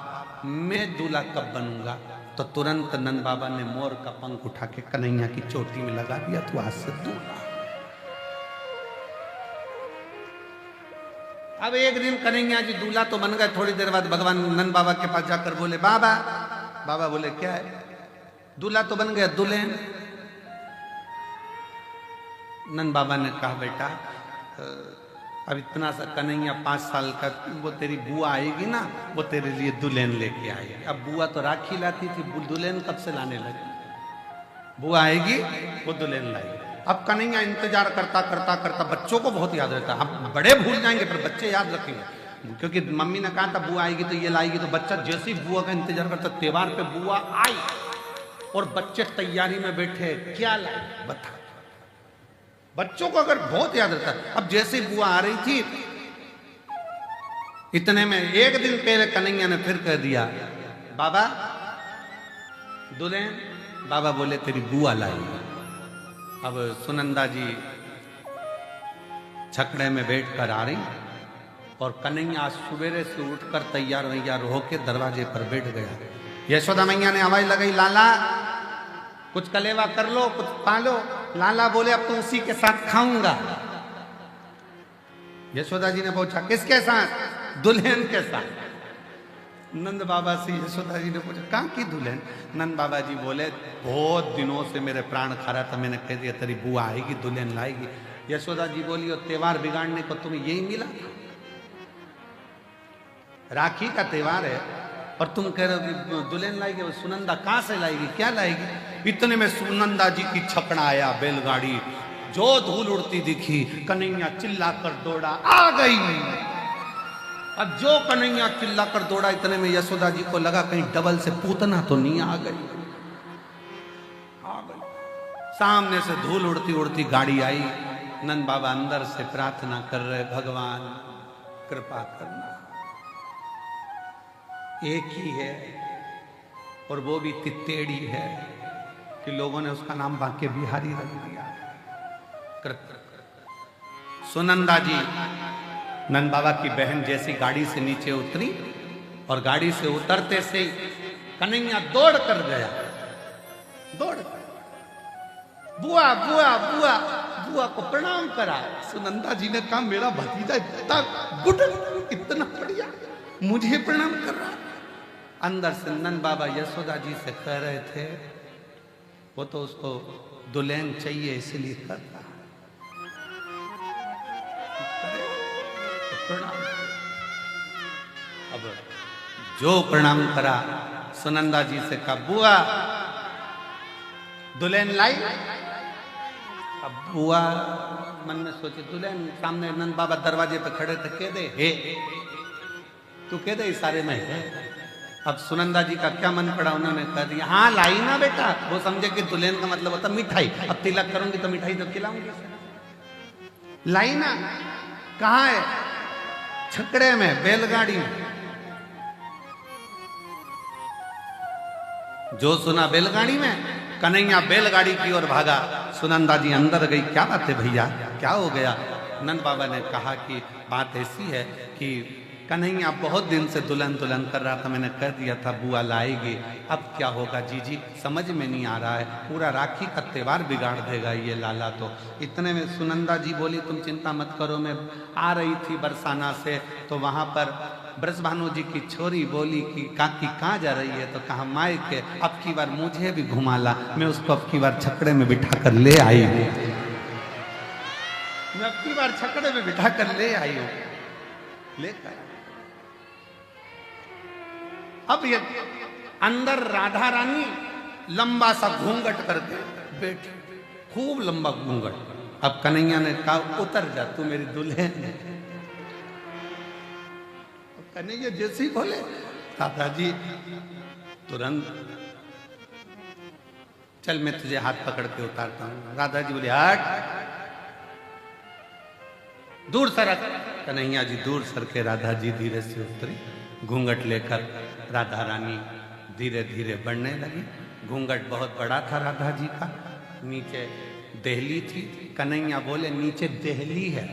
मैं दूल्हा कब बनूंगा? तो तुरंत नंद बाबा ने मोर का पंख उठा के कन्हैया की चोटी में लगा दिया। तो आज से दूल्हा। अब एक दिन कन्हैया जी दूल्हा तो बन गए। थोड़ी देर बाद भगवान नंद बाबा के पास जाकर बोले बाबा। बाबा बोले क्या है? दूल्हा तो बन गया, दुल्हन? नंद बाबा ने कहा बेटा अब इतना सा कन्हैया 5 साल का, वो तेरी बुआ आएगी ना, वो तेरे लिए दुल्हन लेके आएगी। अब बुआ तो राखी लाती थी, दुल्हन कब से लाने लगी? बुआ आएगी वो दुल्हन लाएगी। अब कन्हैया इंतजार करता करता करता, बच्चों को बहुत याद रहता है। हम बड़े भूल जाएंगे पर बच्चे याद रखेंगे, क्योंकि मम्मी ने कहा था बुआ आएगी तो ये लाएगी। तो बच्चा जैसे ही बुआ का इंतजार करता, त्योहार पे बुआ आई और बच्चे तैयारी में बैठे, क्या लाए बता। बच्चों को अगर बहुत याद रहता है। अब जैसे बुआ आ रही थी, इतने में एक दिन पहले कन्हैया ने फिर कह दिया बाबा दुल्हन। बाबा बोले तेरी बुआ लाएगी। अब सुनंदा जी छकड़े में बैठकर आ रही और कन्हैया सवेरे से उठकर तैयार वैयार होके दरवाजे पर बैठ गया। यशोदा मैया ने आवाज लगाई लाला कुछ कलेवा कर लो, कुछ पालो। लाला बोले अब तो उसी के साथ खाऊंगा। यशोदा जी ने पूछा किसके साथ? दुल्हन के साथ। नंद बाबा से यशोदा जी ने पूछा कहाँ की दुल्हन? नंद बाबा जी बोले बहुत दिनों से मेरे प्राण खा रहा था, मैंने कह दिया तेरी बुआ आएगी दुल्हन लाएगी। यशोदा जी बोली और त्योहार बिगाड़ने को तुम्हें यही मिला? राखी का त्योहार है और तुम कह रहे हो कि दुल्हन लाएगी। वो सुनंदा कहाँ से लाएगी, क्या लाएगी? इतने में सुनंदा जी की छकड़ा आया बैलगाड़ी, जो धूल उड़ती दिखी कन्हैया चिल्ला कर दौड़ा, आ गई। अब जो कन्हैया चिल्ला कर दौड़ा, इतने में यशोदा जी को लगा कहीं डबल से पूतना तो नहीं आ गई। आ गई। सामने से धूल उड़ती उड़ती गाड़ी आई। नंद बाबा अंदर से प्रार्थना कर रहे, भगवान कृपा करना। एक ही है और वो भी तित्तेड़ी है कि लोगों ने उसका नाम बांके बिहारी रख दिया। सुनंदा जी नंद बाबा की बहन जैसी गाड़ी से नीचे उतरी और गाड़ी से उतरते से कन्हैया दौड़ कर गया। दौड़ कर बुआ बुआ बुआ बुआ को प्रणाम करा। सुनंदा जी ने कहा मेरा भतीजा इतना गुड, इतना बढ़िया, मुझे प्रणाम कर रहा। अंदर से नंद बाबा यशोदा जी से कह रहे थे वो तो उसको दुल्हन चाहिए इसलिए कर रहा। प्रणाम। अब जो प्रणाम करा, सुनंदा जी से कहा बुआ दुल्हन लाई। अब बुआ मन में सोचे दुल्हन, सामने नंद बाबा दरवाजे पे खड़े थे, कह दे हे, तू कह दे इशारे में है। अब सुनंदा जी का क्या मन पड़ा, उन्होंने कह दिया हाँ लाई ना बेटा। वो समझे कि दुल्हन का मतलब होता मिठाई, अब तिलक करूंगी तो मिठाई तो खिलाऊंगी। लाई ना? कहाँ है? छकड़े में, बैलगाड़ी में। जो सुना बैलगाड़ी में, कन्हैया बैलगाड़ी की ओर भागा। सुनंदा जी अंदर गई, क्या बात है भैया, क्या हो गया? नंद बाबा ने कहा कि बात ऐसी है कि कन्हैया बहुत दिन से दुल्हन दुल्हन कर रहा था, मैंने कह दिया था बुआ लाएगी, अब क्या होगा जीजी समझ में नहीं आ रहा है, पूरा राखी का त्योहार बिगाड़ देगा ये लाला तो। इतने में सुनंदा जी बोली तुम चिंता मत करो, मैं आ रही थी बरसाना से तो वहाँ पर ब्रजभानु जी की छोरी बोली कि काकी कहाँ जा रही है, तो कहा मायके, अब की बार मुझे भी घुमा ला, मैं उसको अब की बार छकड़े में बिठा कर ले आई हूँ। मैं अपनी बार छकड़े में बिठा कर ले आई हूं, लेकर। अब ये अंदर राधा रानी लंबा सा घूंघट करके बैठी, खूब लंबा घूंघट। अब कन्हैया ने कहा उतर जा, तू मेरी दुल्हन है। कन्हैया जैसे ही बोले राधा जी तुरंत, चल मैं तुझे हाथ पकड़ के उतारता हूं। राधा जी बोले हट, दूर सरक। कन्हैया जी दूर सर के राधा जी धीरे से उतरी, घूंघट लेकर राधा रानी धीरे धीरे बढ़ने लगी। घूंघट बहुत बड़ा था राधा जी का, नीचे देहली थी। कन्हैया बोले नीचे देहली है।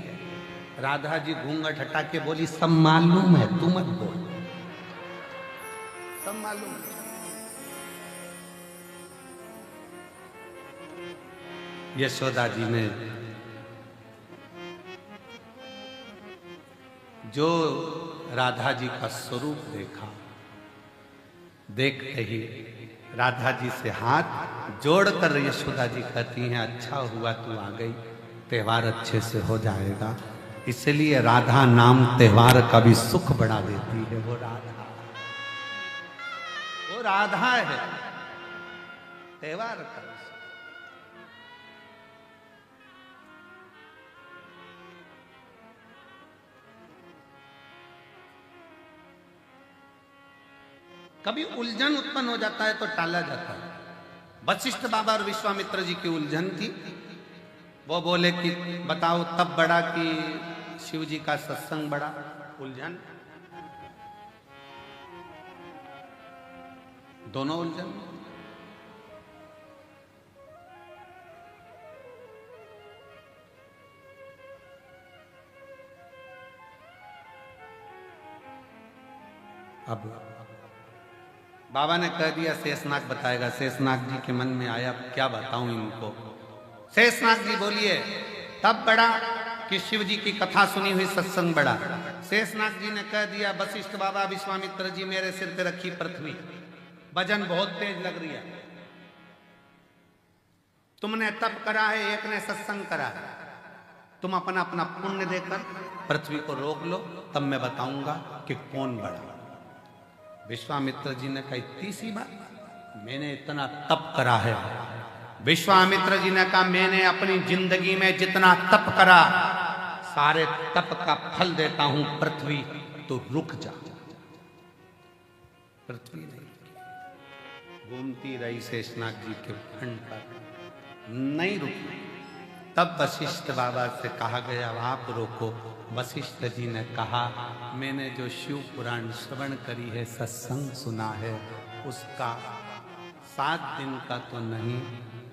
राधा जी घूंघट हटा के बोली सब मालूम है, तू मत बोल, सब मालूम है। यशोदा जी ने जो राधा जी का स्वरूप देखा, देखते ही राधा जी से हाथ जोड़कर यशोदा जी कहती हैं अच्छा हुआ तू आ गई, त्योहार अच्छे से हो जाएगा। इसलिए राधा नाम त्योहार का भी सुख बढ़ा देती है। वो राधा है त्योहार का। कभी उलझन उत्पन्न हो जाता है तो टाला जाता है। वशिष्ठ बाबा और विश्वामित्र जी की उलझन थी। वो बोले कि बताओ तब बड़ा कि शिव जी का सत्संग बड़ा। उलझन, दोनों उलझन। अब बाबा ने कह दिया शेषनाग बताएगा। शेषनाग जी के मन में आया क्या बताऊं इनको। शेषनाग जी बोलिए तब बड़ा कि शिव जी की कथा सुनी हुई सत्संग बड़ा। शेषनाग जी ने कह दिया वशिष्ठ बाबा विश्वामित्र जी मेरे सिर पे रखी पृथ्वी, वजन बहुत तेज लग रही है। तुमने तप करा है, एक ने सत्संग करा है, तुम अपना अपना पुण्य देकर पृथ्वी को रोक लो, तब मैं बताऊंगा कि कौन बड़ा। विश्वामित्र जी ने कहा इतनी सी बात, मैंने इतना तप करा है। विश्वामित्र जी ने कहा मैंने अपनी जिंदगी में जितना तप करा सारे तप का फल देता हूं पृथ्वी, तो रुक जा। पृथ्वी नहीं घूमती रही शेषनाग जी के खंड पर, नहीं रुकी। तब वशिष्ठ बाबा से कहा गया आप रोको। वशिष्ठ जी ने कहा मैंने जो शिव पुराण श्रवण करी है, सत्संग सुना है, उसका 7 दिन का तो नहीं,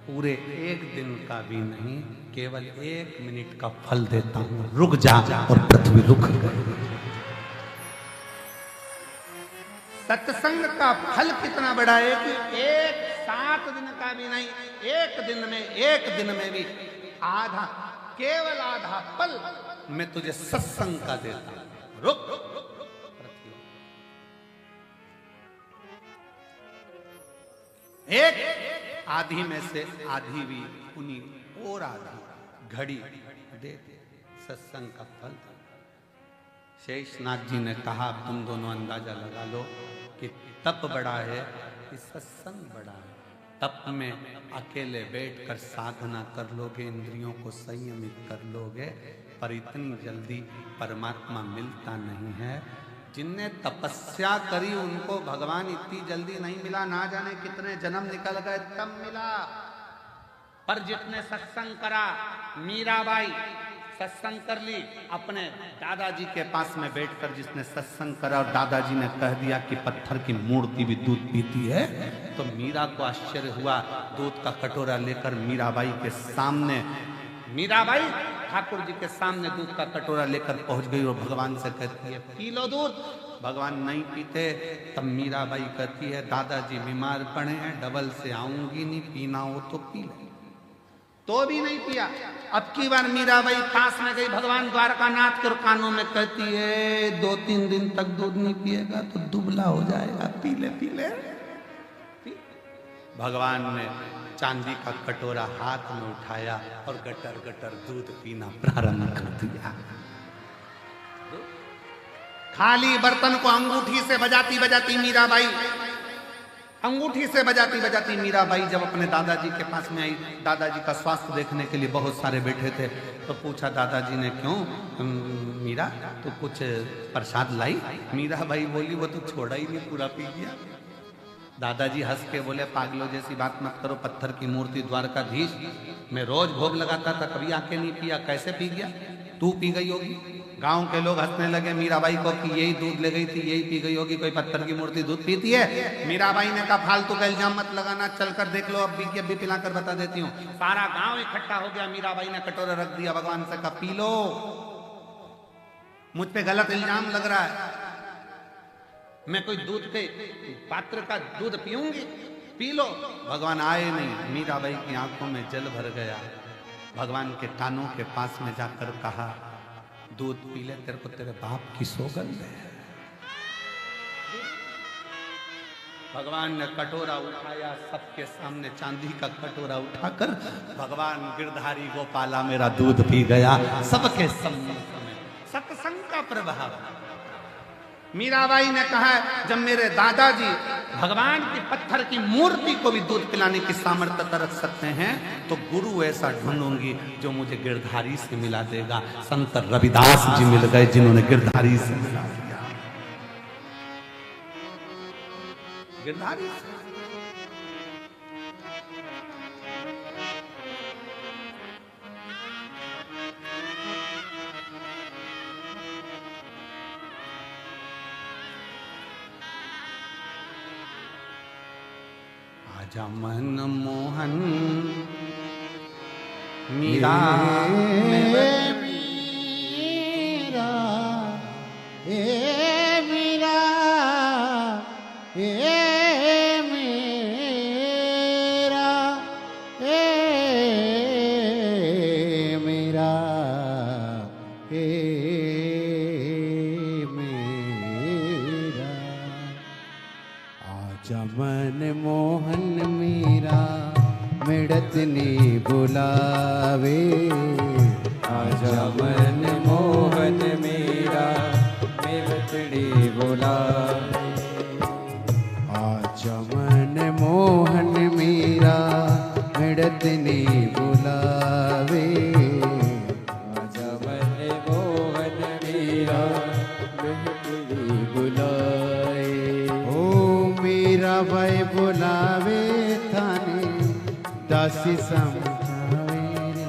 पूरे 1 दिन का भी नहीं, केवल 1 मिनट का फल देता हूं, रुक जा। और पृथ्वी रुक गई। सत्संग का फल कितना बड़ा है कि 7 दिन का भी नहीं, 1 दिन में भी आधा, केवल आधा पल मैं तुझे सत्संग का देता हूं, रुक। एक आधी में से आधी भी उन्हीं और आधी घड़ी दे सत्संग का फल। शेषनाग जी ने कहा तुम दोनों अंदाजा लगा लो कि तप बड़ा है कि सत्संग बड़ा है। तप में अकेले बैठकर साधना कर लोगे, इंद्रियों को संयमित कर लोगे, पर इतनी जल्दी परमात्मा मिलता नहीं है। जिनने तपस्या करी उनको भगवान इतनी जल्दी नहीं मिला, ना जाने कितने जन्म निकल गए तब मिला। पर जितने सत्संग करा, मीराबाई सत्संग कर ली अपने दादाजी के पास में बैठकर, जिसने सत्संग करा और दादाजी ने कह दिया कि पत्थर की मूर्ति भी दूध पीती है, तो मीरा को आश्चर्य हुआ। दूध का कटोरा लेकर मीराबाई के सामने, मीराबाई ठाकुर जी के सामने दूध का कटोरा लेकर पहुंच गई और भगवान से कहती है पी लो दूध। भगवान नहीं पीते। तब मीराबाई कहती है दादाजी बीमार पड़े हैं, डबल से आऊंगी नहीं, पीना हो तो पी ले। तो भी नहीं पिया। अब की बार मीराबाई पास में गई भगवान द्वारकानाथ के कानों में कहती है 2-3 दिन तक दूध नहीं पिएगा तो दुबला हो जाएगा, पी ले पी ले। भगवान ने चांदी का कटोरा हाथ में उठाया और गटर गटर दूध पीना प्रारंभ कर दिया। खाली बर्तन को अंगूठी से बजाती बजाती मीराबाई, अंगूठी से बजाती बजाती मीराबाई जब अपने दादाजी के पास में आई, दादाजी का स्वास्थ्य देखने के लिए बहुत सारे बैठे थे, तो पूछा दादाजी ने, क्यों मीरा तो कुछ प्रसाद लाई? मीराबाई बोली, वो तो छोड़ा ही नहीं, पूरा पी गया। दादाजी हंस के बोले, पागलों जैसी बात मत करो, पत्थर की मूर्ति द्वारकाधीश, मैं रोज भोग लगाता था, कभी आके नहीं पिया, कैसे पी गया? तू पी गई होगी। गांव के लोग हंसने लगे मीराबाई को कि यही दूध ले गई थी, यही पी गई होगी, कोई पत्थर की मूर्ति दूध पीती है? मीराबाई ने कहा, फालतू का इल्जाम मत लगाना, चलकर देख लो, अब भी पिलाकर बता देती हूँ। सारा गांव इकट्ठा हो गया, मीराबाई ने कटोरा रख दिया, भगवान से कहा, पी लो, मुझ पे गलत इल्जाम लग रहा है, मैं कोई दूध के पात्र का दूध पीऊंगी, पी लो। भगवान आए नहीं, मीराबाई की आंखों में जल भर गया। भगवान के कानों के पास में जाकर कहा, दूध पी ले, तेरे को तेरे बाप की सौगंध है। भगवान ने कटोरा उठाया, सबके सामने चांदी का कटोरा उठाकर भगवान गिरधारी गोपाला मेरा दूध पी गया, सबके सम्मुख में। सत्संग का प्रभाव। मीराबाई ने कहा, जब मेरे दादाजी भगवान की पत्थर की मूर्ति को भी दूध पिलाने की सामर्थ्यता रख सकते हैं, तो गुरु ऐसा ढूंढूंगी जो मुझे गिरधारी से मिला देगा। संत रविदास जी मिल गए, जिन्होंने गिरधारी से मिला दिया। गिरधारी से आजा मन मोहन मीरा मीरा, ए मीरा, ए मीरा, ए मीरा, ए मीरा। आजा मन मोहन मीरा मिड़त नी बुलावे, आजा मन मोहन मीरा मिड़त नी बुलावे, आजा मन मोहन मीरा मिड़त नी बुलावे, आजा मन मोहन मीरा मिड़त नी बुलाए। ओ मीरा भाई बुलावे थाने दासी समझावे रे,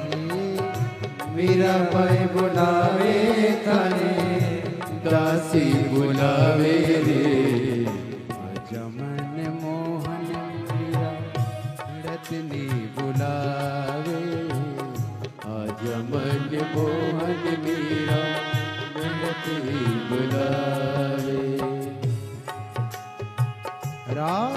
मीरा भाई बुलावे थाने दासी बुलावे रे। आजा मन मोहन मीरा मिड़त नी बुलावे, आजा मन मोहन मीरा मिड़त नी बुलावे। राम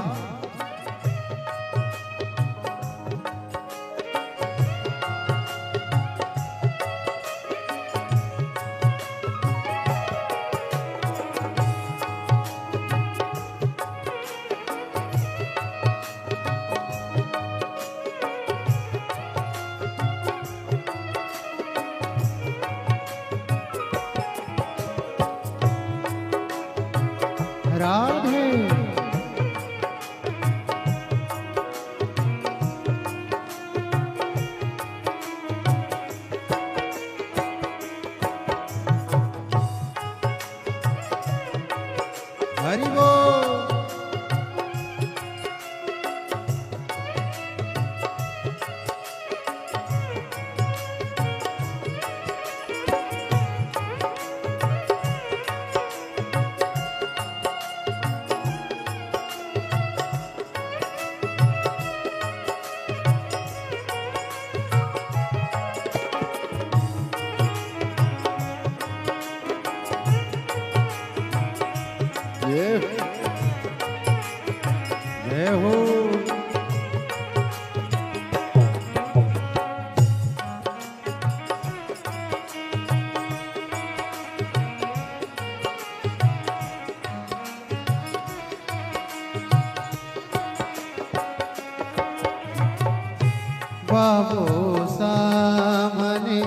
सामने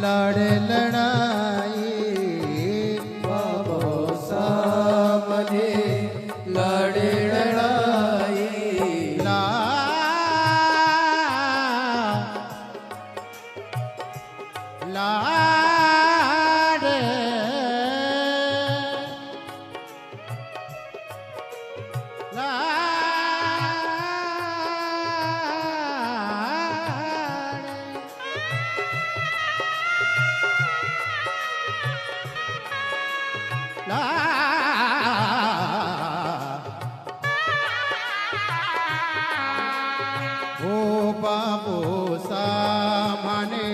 लाड़ लड़ाई, बाबो सामने लाड़ लड़ाई, ओ बाबो सामने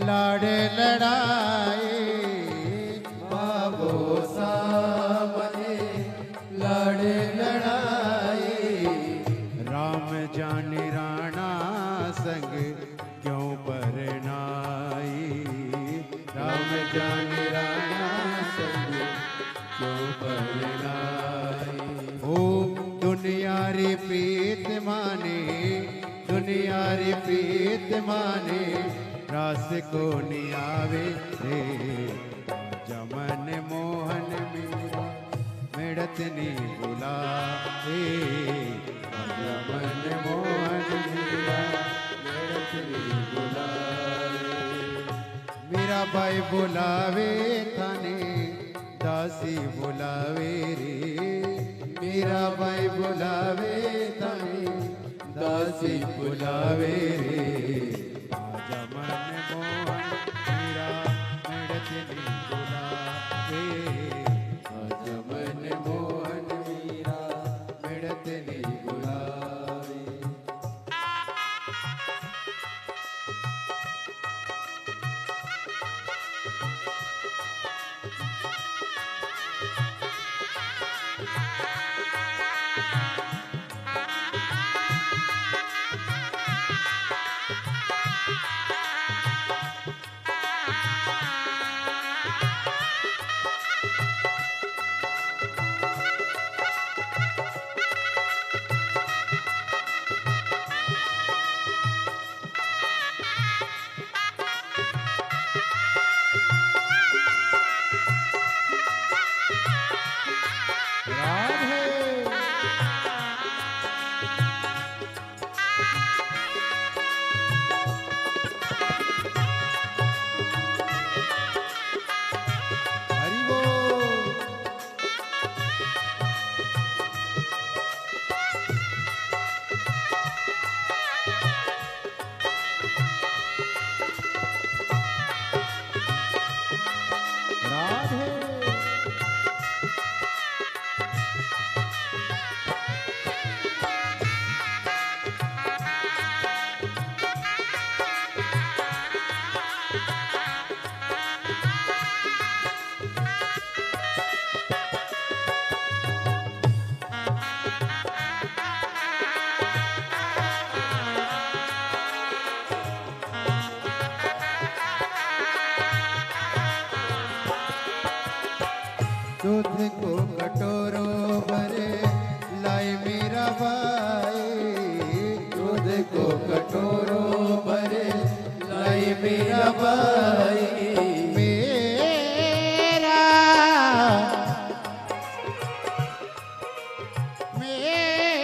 लाड़ लड़ाई, बाबो सामने लाड़ लड़ाई, राम जानी राणा संग क्यों परनाई, राम जानी राणा संग क्यों परनाई। ओ दुनिया री प्रीत माने, दुनिया री प्रीत माने, रास को नहीं आवे रे, जमन मोहन मीरा मिड़त नहीं बुलावे, जमन मोहन मीरा मिड़त नहीं बुलावे, मीरा बाई बुलावे थाने दासी बुलावे रे, मीरा बाई बुलावे थाने दासी बुलावे रे, आजा मन मोहन मीरा मिड़त नहीं बुलावे, आजा मन मोहन मीरा मिड़त नहीं बुलावे। दूध को कटोरों भरे लाई मीरा बाई, दूध को कटोरों भरे लाई मीरा बाई, मेरा मेरा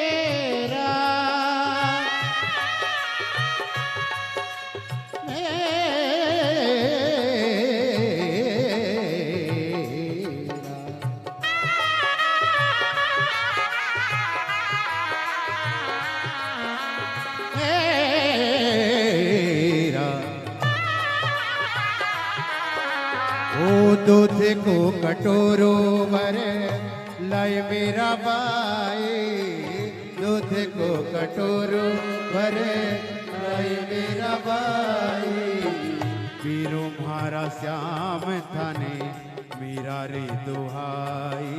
दूध को कटोरों भरे लाई मीरा बाई, दूध को कटोरों भरे लाई मीरा बाई, पीरो म्हारा श्याम थाने मीरा रे दुहाई,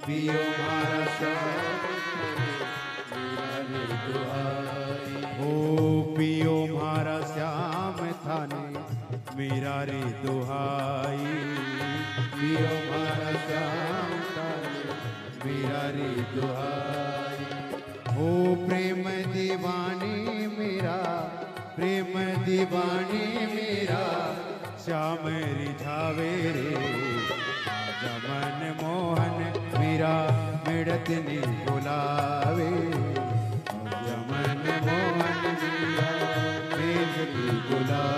पियो म्हारा श्याम मीरा रे दुहाई, ओ पियो म्हारा श्याम थाने मीरा रे दुहाई, पियो म्हारा श्याम थाने मीरा रे दुहाई, ओ प्रेम दीवानी मेरा प्रेम दीवानी मेरा श्याम रिझावे रे आजा मन मोहन मेरा मिड़त नी बुलावे आजा मन मोहन मेरा मिड़त नी बुलावे।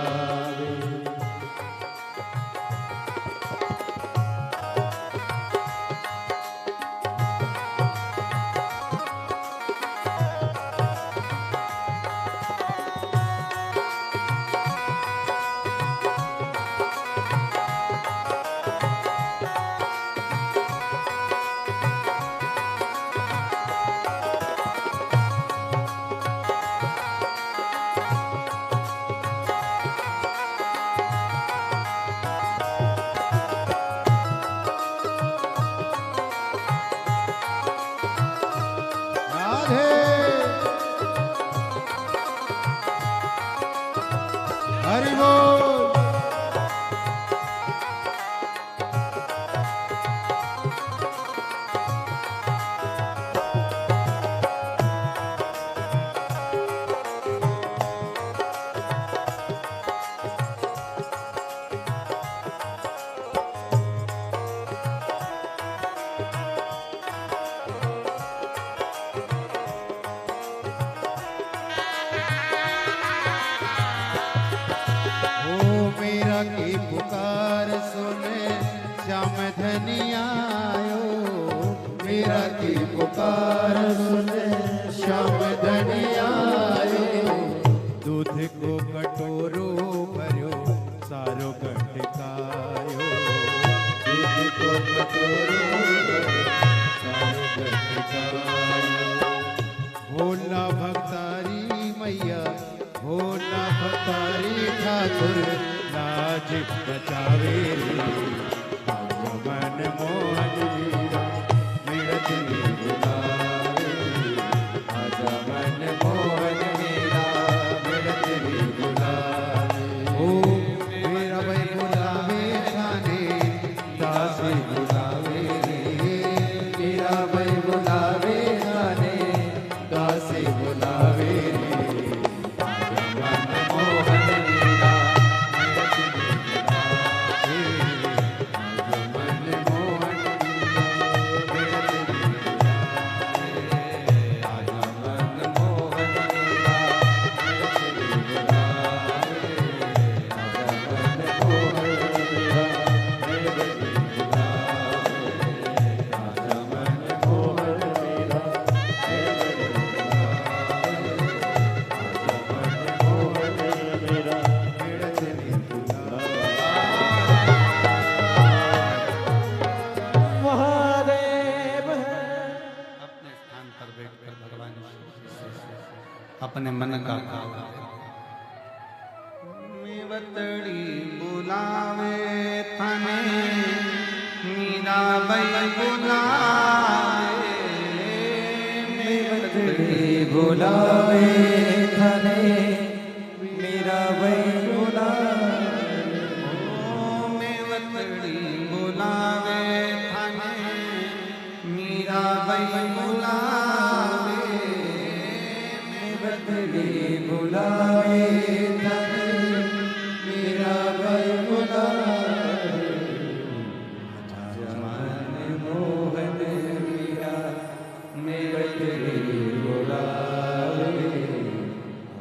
हरि बोल। की पुकार सुने श्याम धनियायो मेरा की पुकार सुने श्याम धनियायो दूध को कटोरो भरो सारो गटकायो दूध को कटोरो भरो सारो गटकायो भोला भक्तारी मैया भोला भक्तारी ठाकुर लाज बचावे आजा मन मोहन मेरा मिड़त नी बुलावे आजा मन मोहन मेरा मिड़त नी बुलावे ओ मेरा भाई बुलावे खाने दासी बुलावे रे मेरा भाई बुलावे खाने दासी बुलावे रे अपने मन का मेवतड़ी बुलावे थाने मीरा बाई बुलावे मेवतड़ी बुलावे थाने मीरा बाई बुलावे मेवतड़ी बुलावे थाने मीरा बाई बुलावे बुलावे थाने मीरा बाई बुलावे आजा मन मोहन मीरा मेवतड़ी बुलावे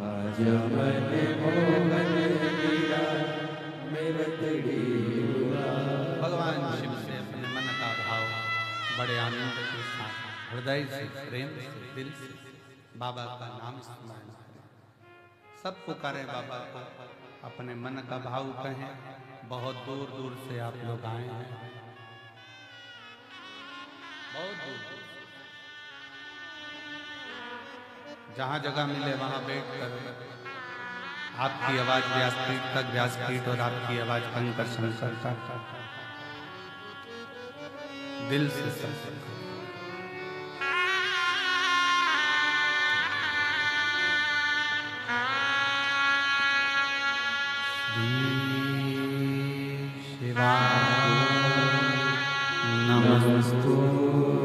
आजा मन मोहन मीरा मेवतड़ी बुलावे। भगवान शिव से अपने मन का भाव बड़े आनंद के साथ हृदय से प्रेम से दिल से बाबा का नाम स्मरण करें। सब पुकारे बाबा को, अपने मन का भाव कहें। बहुत दूर दूर से आप लोग आए हैं, बहुत दूर दूर से। जहां जगह मिले वहां बैठ कर आपकी आवाज व्यासपीठ तक, व्यासपीठ और आपकी आवाज कंकर शंकर का दिल से संपर्क। नमस्तुभ्यं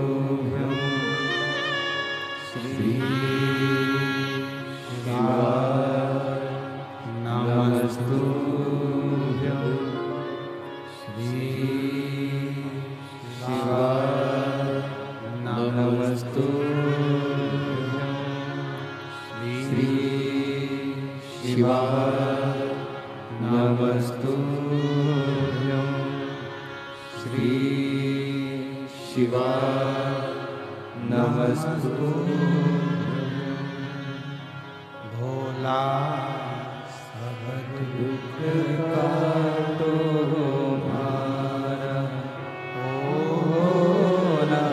श्री शिवाय नमस्तुभ्यं श्री शिवा नमस्तुभ्यं भोला सब दुख काटो मारा भोला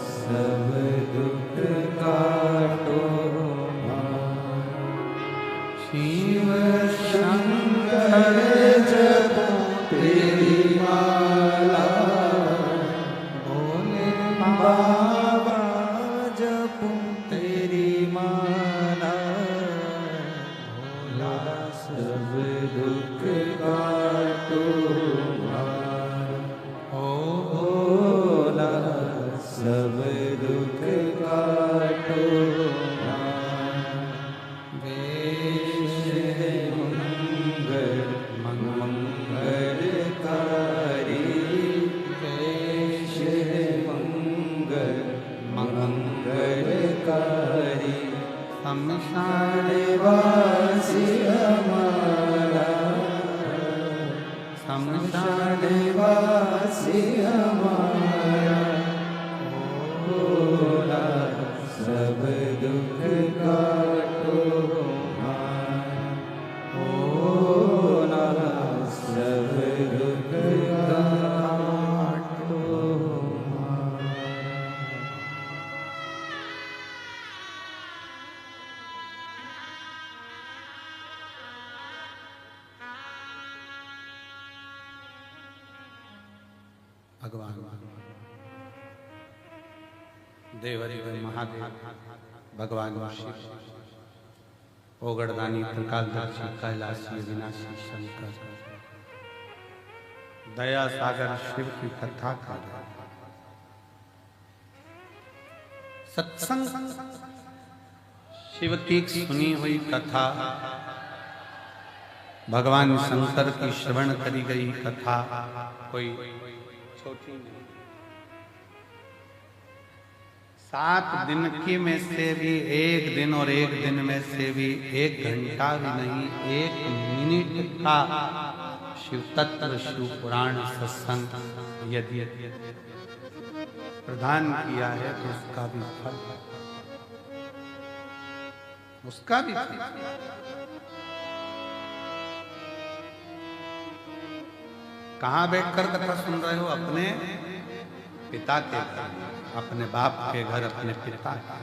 सब दुख काटो मारा शिव शंकर जपो तेरी माला भोले बाबा जपो तेरी माला भोला सब दुख काटो मारा भोला सब दुख काटो मारा वेश मंगलकारी वेश मंगलकारी शमशान वासी हमारा शमशान वासी हमारा भोला सब दुख काटो मारा भोला सब दुख काटो मारा। भगवान देवदेव महादेव भगवान शिव ओगड़दानी त्रिकालदर्शी कैलाशी विनाशी शंकर दया सागर शिव की कथा का सत्संग शिव की सुनी हुई कथा भगवान शंकर की श्रवण करी गई कथा कोई छोटी नहीं। 7 दिन की में से भी 1 दिन और 1 दिन में से भी 1 घंटा भी नहीं 1 मिनट का शिव तत्व शिव पुराण सत्संग यदि प्रदान किया है तो उसका भी फल है, उसका भी फल। कहां बैठकर कथा सुन रहे हो? अपने पिता के घर, अपने बाप के घर, अपने पिता के।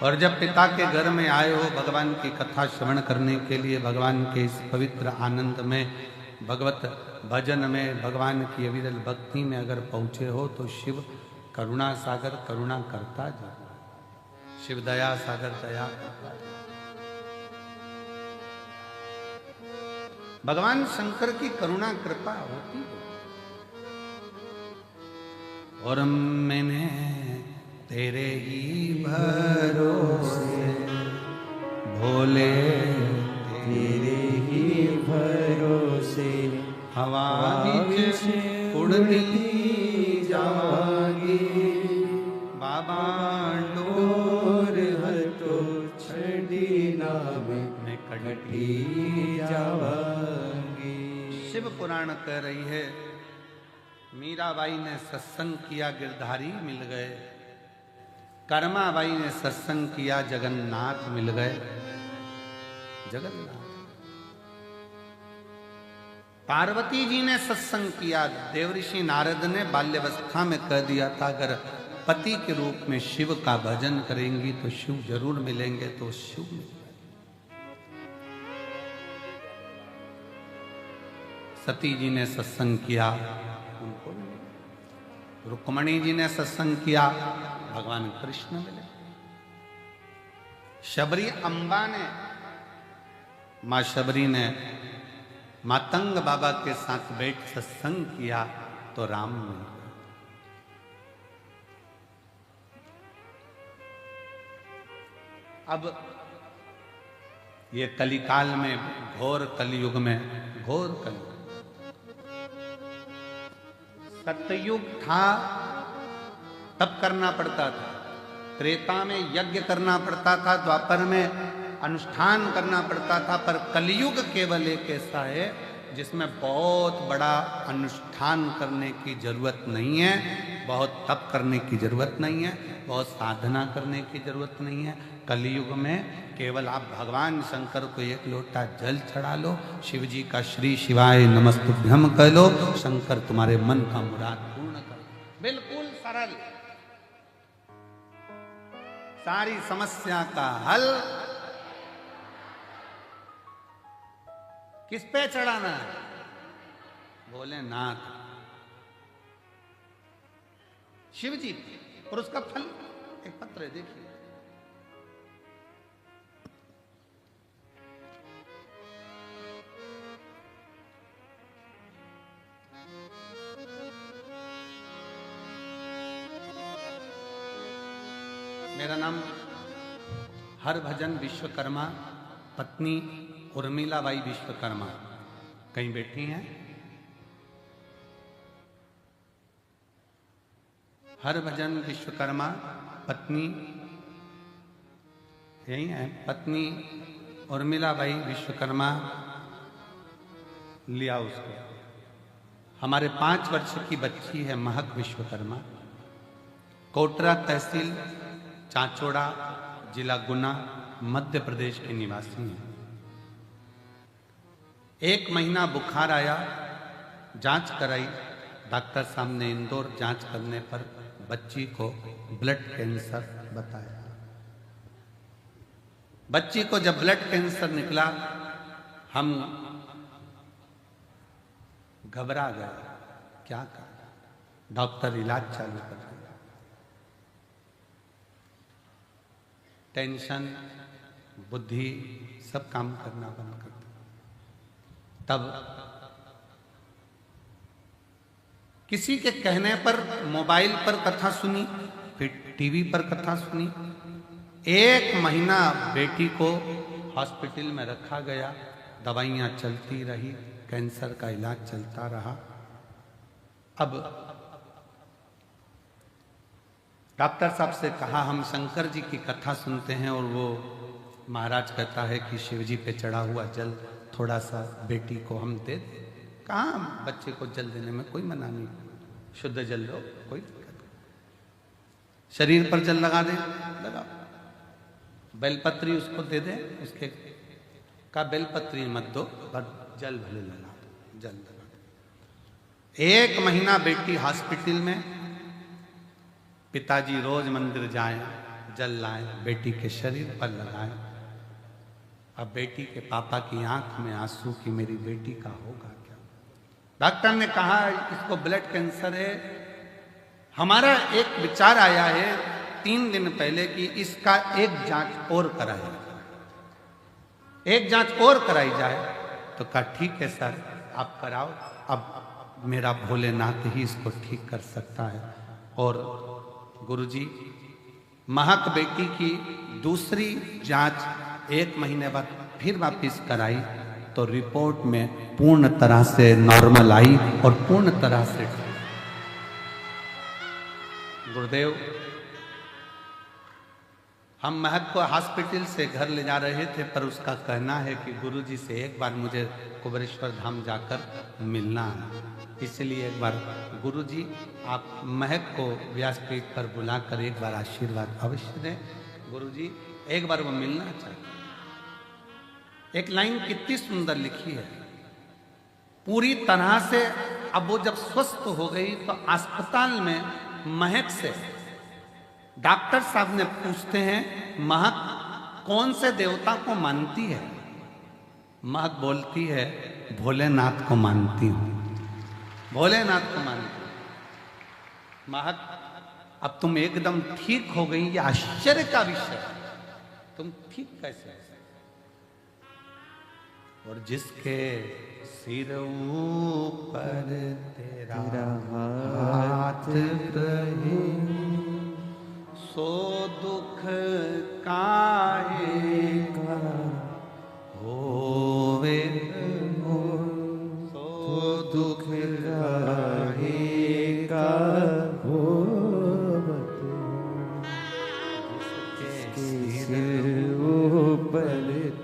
और जब पिता के घर में आए हो भगवान की कथा श्रवण करने के लिए, भगवान के इस पवित्र आनंद में, भगवत भजन में, भगवान की अविरल भक्ति में अगर पहुंचे हो तो शिव करुणा सागर करुणा करता जाए, शिव दया सागर दया करता जाए। भगवान शंकर की करुणा कृपा होती है। और मैंने तेरे ही भरोसे भोले तेरे ही भरोसे हवा नीचे उड़ती जावांगी बाबा डोर हतो छड़ी नावे में कटी जावांगी। शिव पुराण कह रही है मीराबाई ने सत्संग किया गिरधारी मिल गए, कर्माबाई ने सत्संग किया जगन्नाथ मिल गए। जगन्नाथ पार्वती जी ने सत्संग किया, देवऋषि नारद ने बाल्यावस्था में कह दिया था अगर पति के रूप में शिव का भजन करेंगी तो शिव जरूर मिलेंगे, तो शिव मिलेंगे। सती जी ने सत्संग किया, उनको मिले। रुक्मणी जी ने सत्संग किया, भगवान कृष्ण मिले। शबरी अम्बा ने, मां शबरी ने मातंग बाबा के साथ बैठ सत्संग किया तो राम मिल गए। अब ये कलिकाल में, घोर कलयुग में, घोर कलयुग, सतयुग था तब करना पड़ता था, त्रेता में यज्ञ करना पड़ता था, द्वापर में अनुष्ठान करना पड़ता था, पर कलयुग केवल एक ऐसा है जिसमें बहुत बड़ा अनुष्ठान करने की जरूरत नहीं है, बहुत तप करने की जरूरत नहीं है, बहुत साधना करने की जरूरत नहीं है। कलयुग में केवल आप भगवान शंकर को एक लोटा जल चढ़ा लो, शिव जी का श्री शिवाय नमस्तुभ्यम कह लो, शंकर तुम्हारे मन का मुराद पूर्ण कर। बिल्कुल सरल, सारी समस्या का हल किस पे चढ़ाना है? भोलेनाथ, शिव जी। और उसका फल एक पत्र है, देखिए। मेरा नाम हरभजन विश्वकर्मा, पत्नी उर्मिलाबाई विश्वकर्मा कहीं बैठी हैं। हरभजन विश्वकर्मा, पत्नी यही है, पत्नी उर्मिलाबाई विश्वकर्मा, लिया उसको। हमारे 5 वर्ष की बच्ची है महक विश्वकर्मा, कोटरा तहसील चांचोड़ा, जिला गुना, मध्य प्रदेश के निवासी हैं। 1 महीना बुखार आया, जांच कराई, डॉक्टर साहब ने इंदौर जांच करने पर बच्ची को ब्लड कैंसर बताया। बच्ची को जब ब्लड कैंसर निकला, हम घबरा गए, क्या करें? डॉक्टर इलाज चालू कर दिया। टेंशन, बुद्धि सब काम करना बंद कर दिया। तब किसी के कहने पर मोबाइल पर कथा सुनी, फिर टीवी पर कथा सुनी। 1 महीना बेटी को हॉस्पिटल में रखा गया, दवाइयाँ चलती रही, कैंसर का इलाज चलता रहा। अब डॉक्टर साहब से कहा हम शंकर जी की कथा सुनते हैं और वो महाराज कहता है कि शिव जी पे चढ़ा हुआ जल थोड़ा सा बेटी को हम दे दें। कहाँ बच्चे को जल देने में कोई मना नहीं, शुद्ध जल लो, कोई दिक्कत नहीं। शरीर पर जल लगा दे, लगा। बेलपत्री उसको दे दे, उसके का बेलपत्री मत दो, पर जल भले लगा दो, जल लगा दो। 1 महीना बेटी हॉस्पिटल में, पिताजी रोज मंदिर जाएं, जल लाएं, बेटी के शरीर पर लगाएं। अब बेटी के पापा की आंख में आंसू कि मेरी बेटी का होगा क्या। डॉक्टर ने कहा इसको ब्लड कैंसर है। हमारा एक विचार आया है 3 दिन पहले कि इसका एक जांच और कराई जाए, एक जांच और कराई जाए। तो कहा ठीक है सर, आप कराओ, अब मेरा भोलेनाथ ही इसको ठीक कर सकता है। और गुरुजी, महक बेटी की दूसरी जांच 1 महीने बाद फिर वापिस कराई तो रिपोर्ट में पूर्ण तरह से नॉर्मल आई और पूर्ण तरह से गुरुदेव, हम महक को हॉस्पिटल से घर ले जा रहे थे, पर उसका कहना है कि गुरुजी से एक बार मुझे कुबेरेश्वर धाम जाकर मिलना है। इसलिए एक बार गुरुजी आप महक को व्यासपीठ पर बुलाकर एक बार आशीर्वाद अवश्य दें। गुरुजी एक बार वो मिलना चाहिए। एक लाइन कितनी सुंदर लिखी है, पूरी तरह से। अब वो जब स्वस्थ हो गई तो अस्पताल में महक से डॉक्टर साहब ने पूछते हैं, महक कौन से देवता को मानती है? महक बोलती है भोलेनाथ को मानती हूं, भोलेनाथ को मानती हूं। महक, अब तुम एकदम ठीक हो गई, ये आश्चर्य का विषय, तुम ठीक कैसे हो? और जिसके सिर ऊपर तेरा हाथ रहे, सो दुख काहे का होवे, सो दुख काहे का होवे।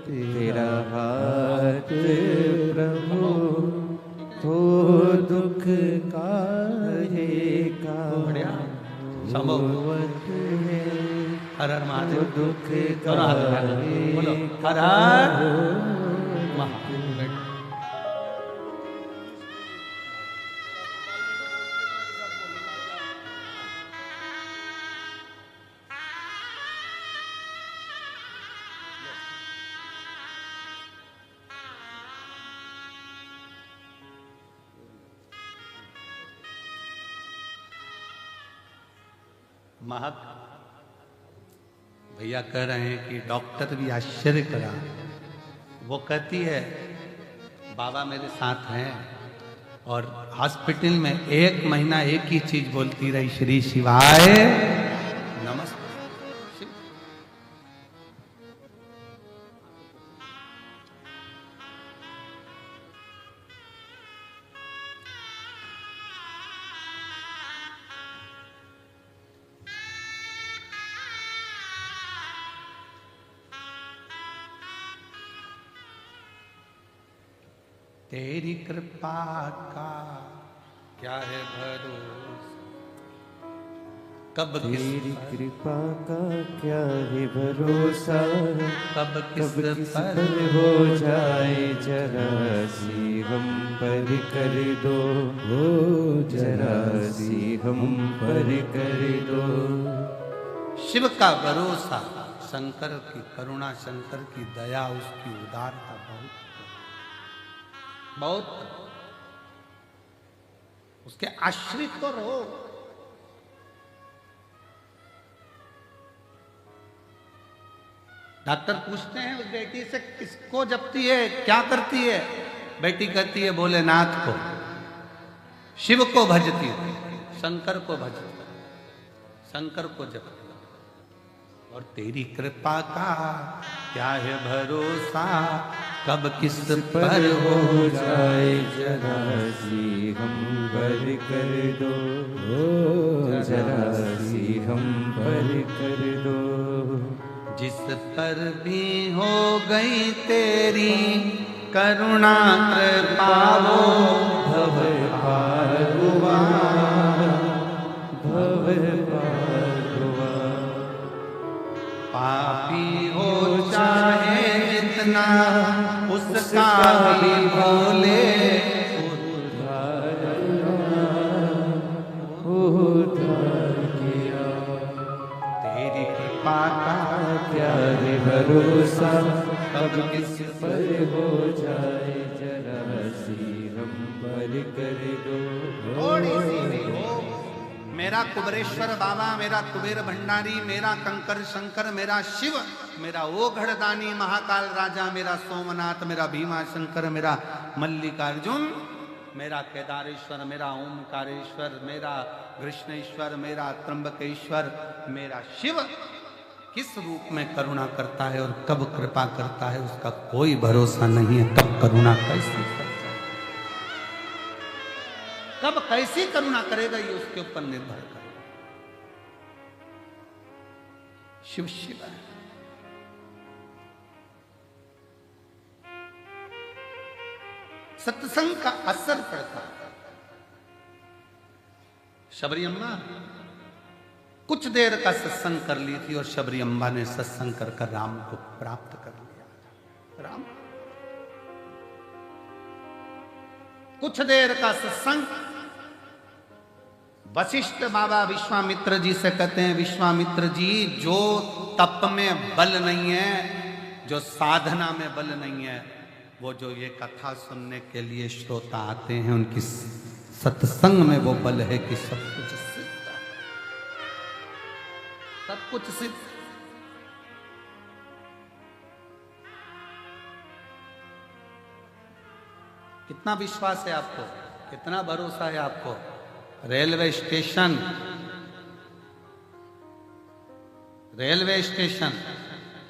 तेरा हाथ प्रभु तो दुख काहे का संभव है, हर हर महादेव दुख बोलो हर हर काहे बोलो हर हर महादेव। महक भैया कह रहे हैं कि डॉक्टर भी आश्चर्य करा। वो कहती है बाबा मेरे साथ हैं और हॉस्पिटल में 1 महीना एक ही चीज बोलती रही, श्री शिवाय नमस्ते। तेरी कृपा का क्या है भरोसा, कब तेरी कृपा का क्या है भरोसा, कब किस पर हो जाए जरा सी हम पर कर दो, हो जरा सी हम पर कर दो। शिव का भरोसा, शंकर की करुणा, शंकर की दया, उसकी उदारता बहुत उसके आश्रित तो रहो। डॉक्टर पूछते हैं उस बेटी से किसको जपती है, क्या करती है? बेटी कहती है भोलेनाथ को, शिव को भजती है, शंकर को भजती है, शंकर को जपती है। और तेरी कृपा का क्या है भरोसा, कब किस पर हो जाए जरा सी हम पर कर दो, हो जरा सी हम पर कर दो। जिस पर भी हो गई तेरी करुणा कृपा, वो भव पार हुआ, भव पार हुआ। पापी हो चाहे जितना, उसका भी भोले उद्धार किया। तेरी कृपा का क्या है भरोसा, कब किस पर हो जाए जरा सी हम पर कर दो, थोड़ी सी भी हो। मेरा कुबरेश्वर बाबा, मेरा कुबेर भंडारी, मेरा कंकर शंकर, मेरा शिव, मेरा ओघड़दानी महाकाल राजा, मेरा सोमनाथ, मेरा भीमा शंकर, मेरा मल्लिकार्जुन, मेरा केदारेश्वर, मेरा ओमकारेश्वर, मेरा कृष्णेश्वर, मेरा त्र्यंबकेश्वर, मेरा शिव किस रूप में करुणा करता है और कब कृपा करता है उसका कोई भरोसा नहीं है। कब करुणा कैसी करता है, कब कैसी करुणा करेगा, ये उसके ऊपर निर्भर कर। शिव शिव है। सत्संग का असर पड़ता है। शबरी अम्मा कुछ देर का सत्संग कर ली थी और शबरी अम्बा ने सत्संग कर कर राम को प्राप्त कर लिया। राम कुछ देर का सत्संग, वशिष्ठ बाबा विश्वामित्र जी से कहते हैं, विश्वामित्र जी, जो तप में बल नहीं है, जो साधना में बल नहीं है, वो जो ये कथा सुनने के लिए श्रोता आते हैं, उनकी सत्संग में वो बल है कि सब कुछ सिद्ध है, सब कुछ सिद्ध। कितना विश्वास है आपको, कितना भरोसा है आपको? रेलवे स्टेशन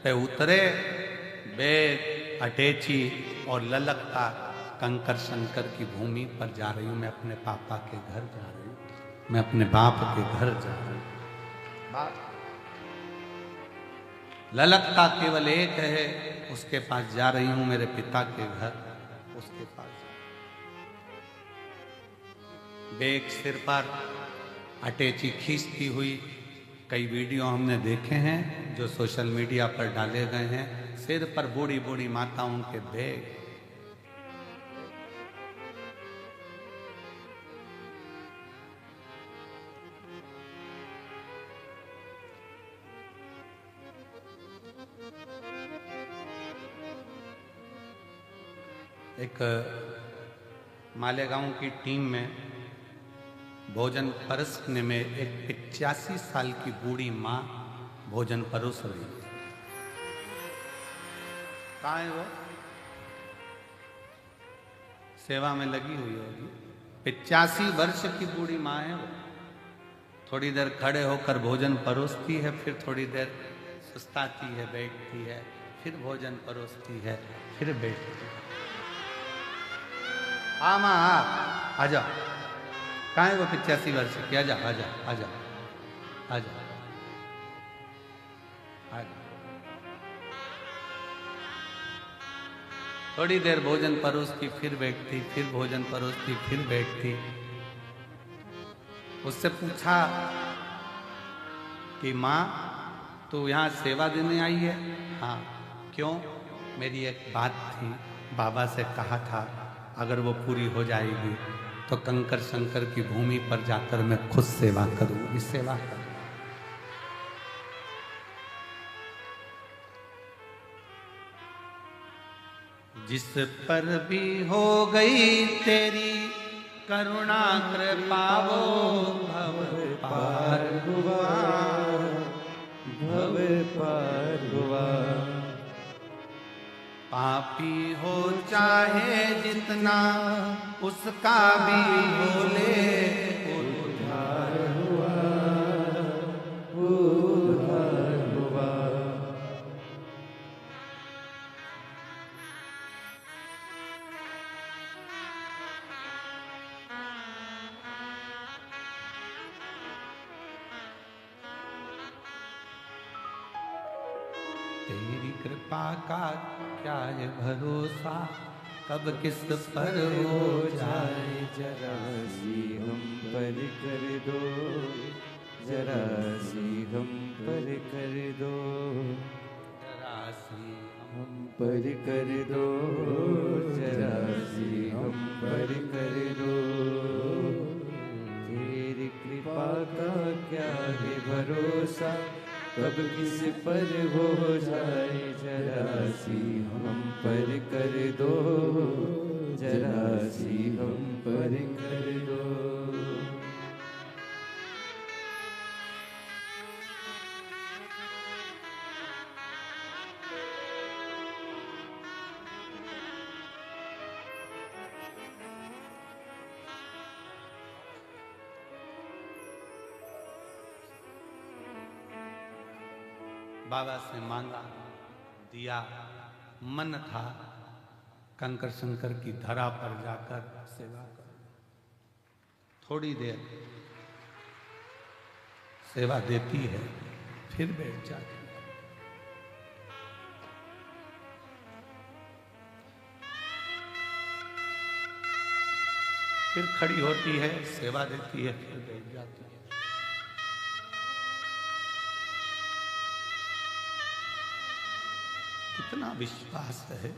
पे उतरे, बैग अटैची और ललकता कंकर शंकर की भूमि पर जा रही हूं, मैं अपने पापा के घर जा रही हूं, मैं अपने बाप के घर जा रही हूं। बाप ललकता केवल एक है, उसके पास जा रही हूं, मेरे पिता के घर, उसके पास। बेग सिर पर, अटैची खींचती हुई, कई वीडियो हमने देखे हैं जो सोशल मीडिया पर डाले गए हैं। सिर पर बूढ़ी बूढ़ी माताओं के बेग, एक मालेगांव की टीम में भोजन परोसने में एक 85 साल की बूढ़ी माँ भोजन परोस रही है। कहाँ है वो? सेवा में लगी हुई होगी। 85 वर्ष की बूढ़ी माँ है वो। थोड़ी देर खड़े होकर भोजन परोसती है, फिर थोड़ी देर सुस्ताती है, बैठती है, फिर भोजन परोसती है, फिर बैठती है। हाँ माँ हाँ, आ जाओ। कहाँ है वो 85 वर्ष की? आ जाओ आ जाओ आ जाओ आ जाओ आ जाओ। थोड़ी देर भोजन परोसती, फिर बैठती, फिर भोजन परोसती, फिर बैठती। उससे पूछा कि माँ तू यहाँ सेवा देने आई है? हाँ। क्यों? मेरी एक बात थी, बाबा से कहा था अगर वो पूरी हो जाएगी तो कंकर शंकर की भूमि पर जाकर मैं खुद सेवा करूंगी, सेवा करूंगी। जिस पर भी हो गई तेरी करुणा कृपा वो भव पार हुआ, भव पार हुआ। पापी हो चाहे जितना उसका भी बोले उद्धार हुआ, उद्धार हुआ। तेरी कृपा का क्या है भरोसा, कब किस पर हो जाए। जरा सी हम पर कर दो, जरा सी हम पर कर दो, जरा सी हम पर कर दो, जरा सी हम पर कर दो। तेरी कृपा का क्या है भरोसा, कब किस पर हो जाए। जरा सी हम पर कर दो, जरा सी हम पर कर दो। बाबा से मांगा, दिया, मन था कंकर शंकर की धरा पर जाकर सेवा कर। थोड़ी देर सेवा देती है, फिर बैठ जाती है। फिर खड़ी होती है, सेवा देती है, फिर बैठ जाती है। कितना विश्वास है।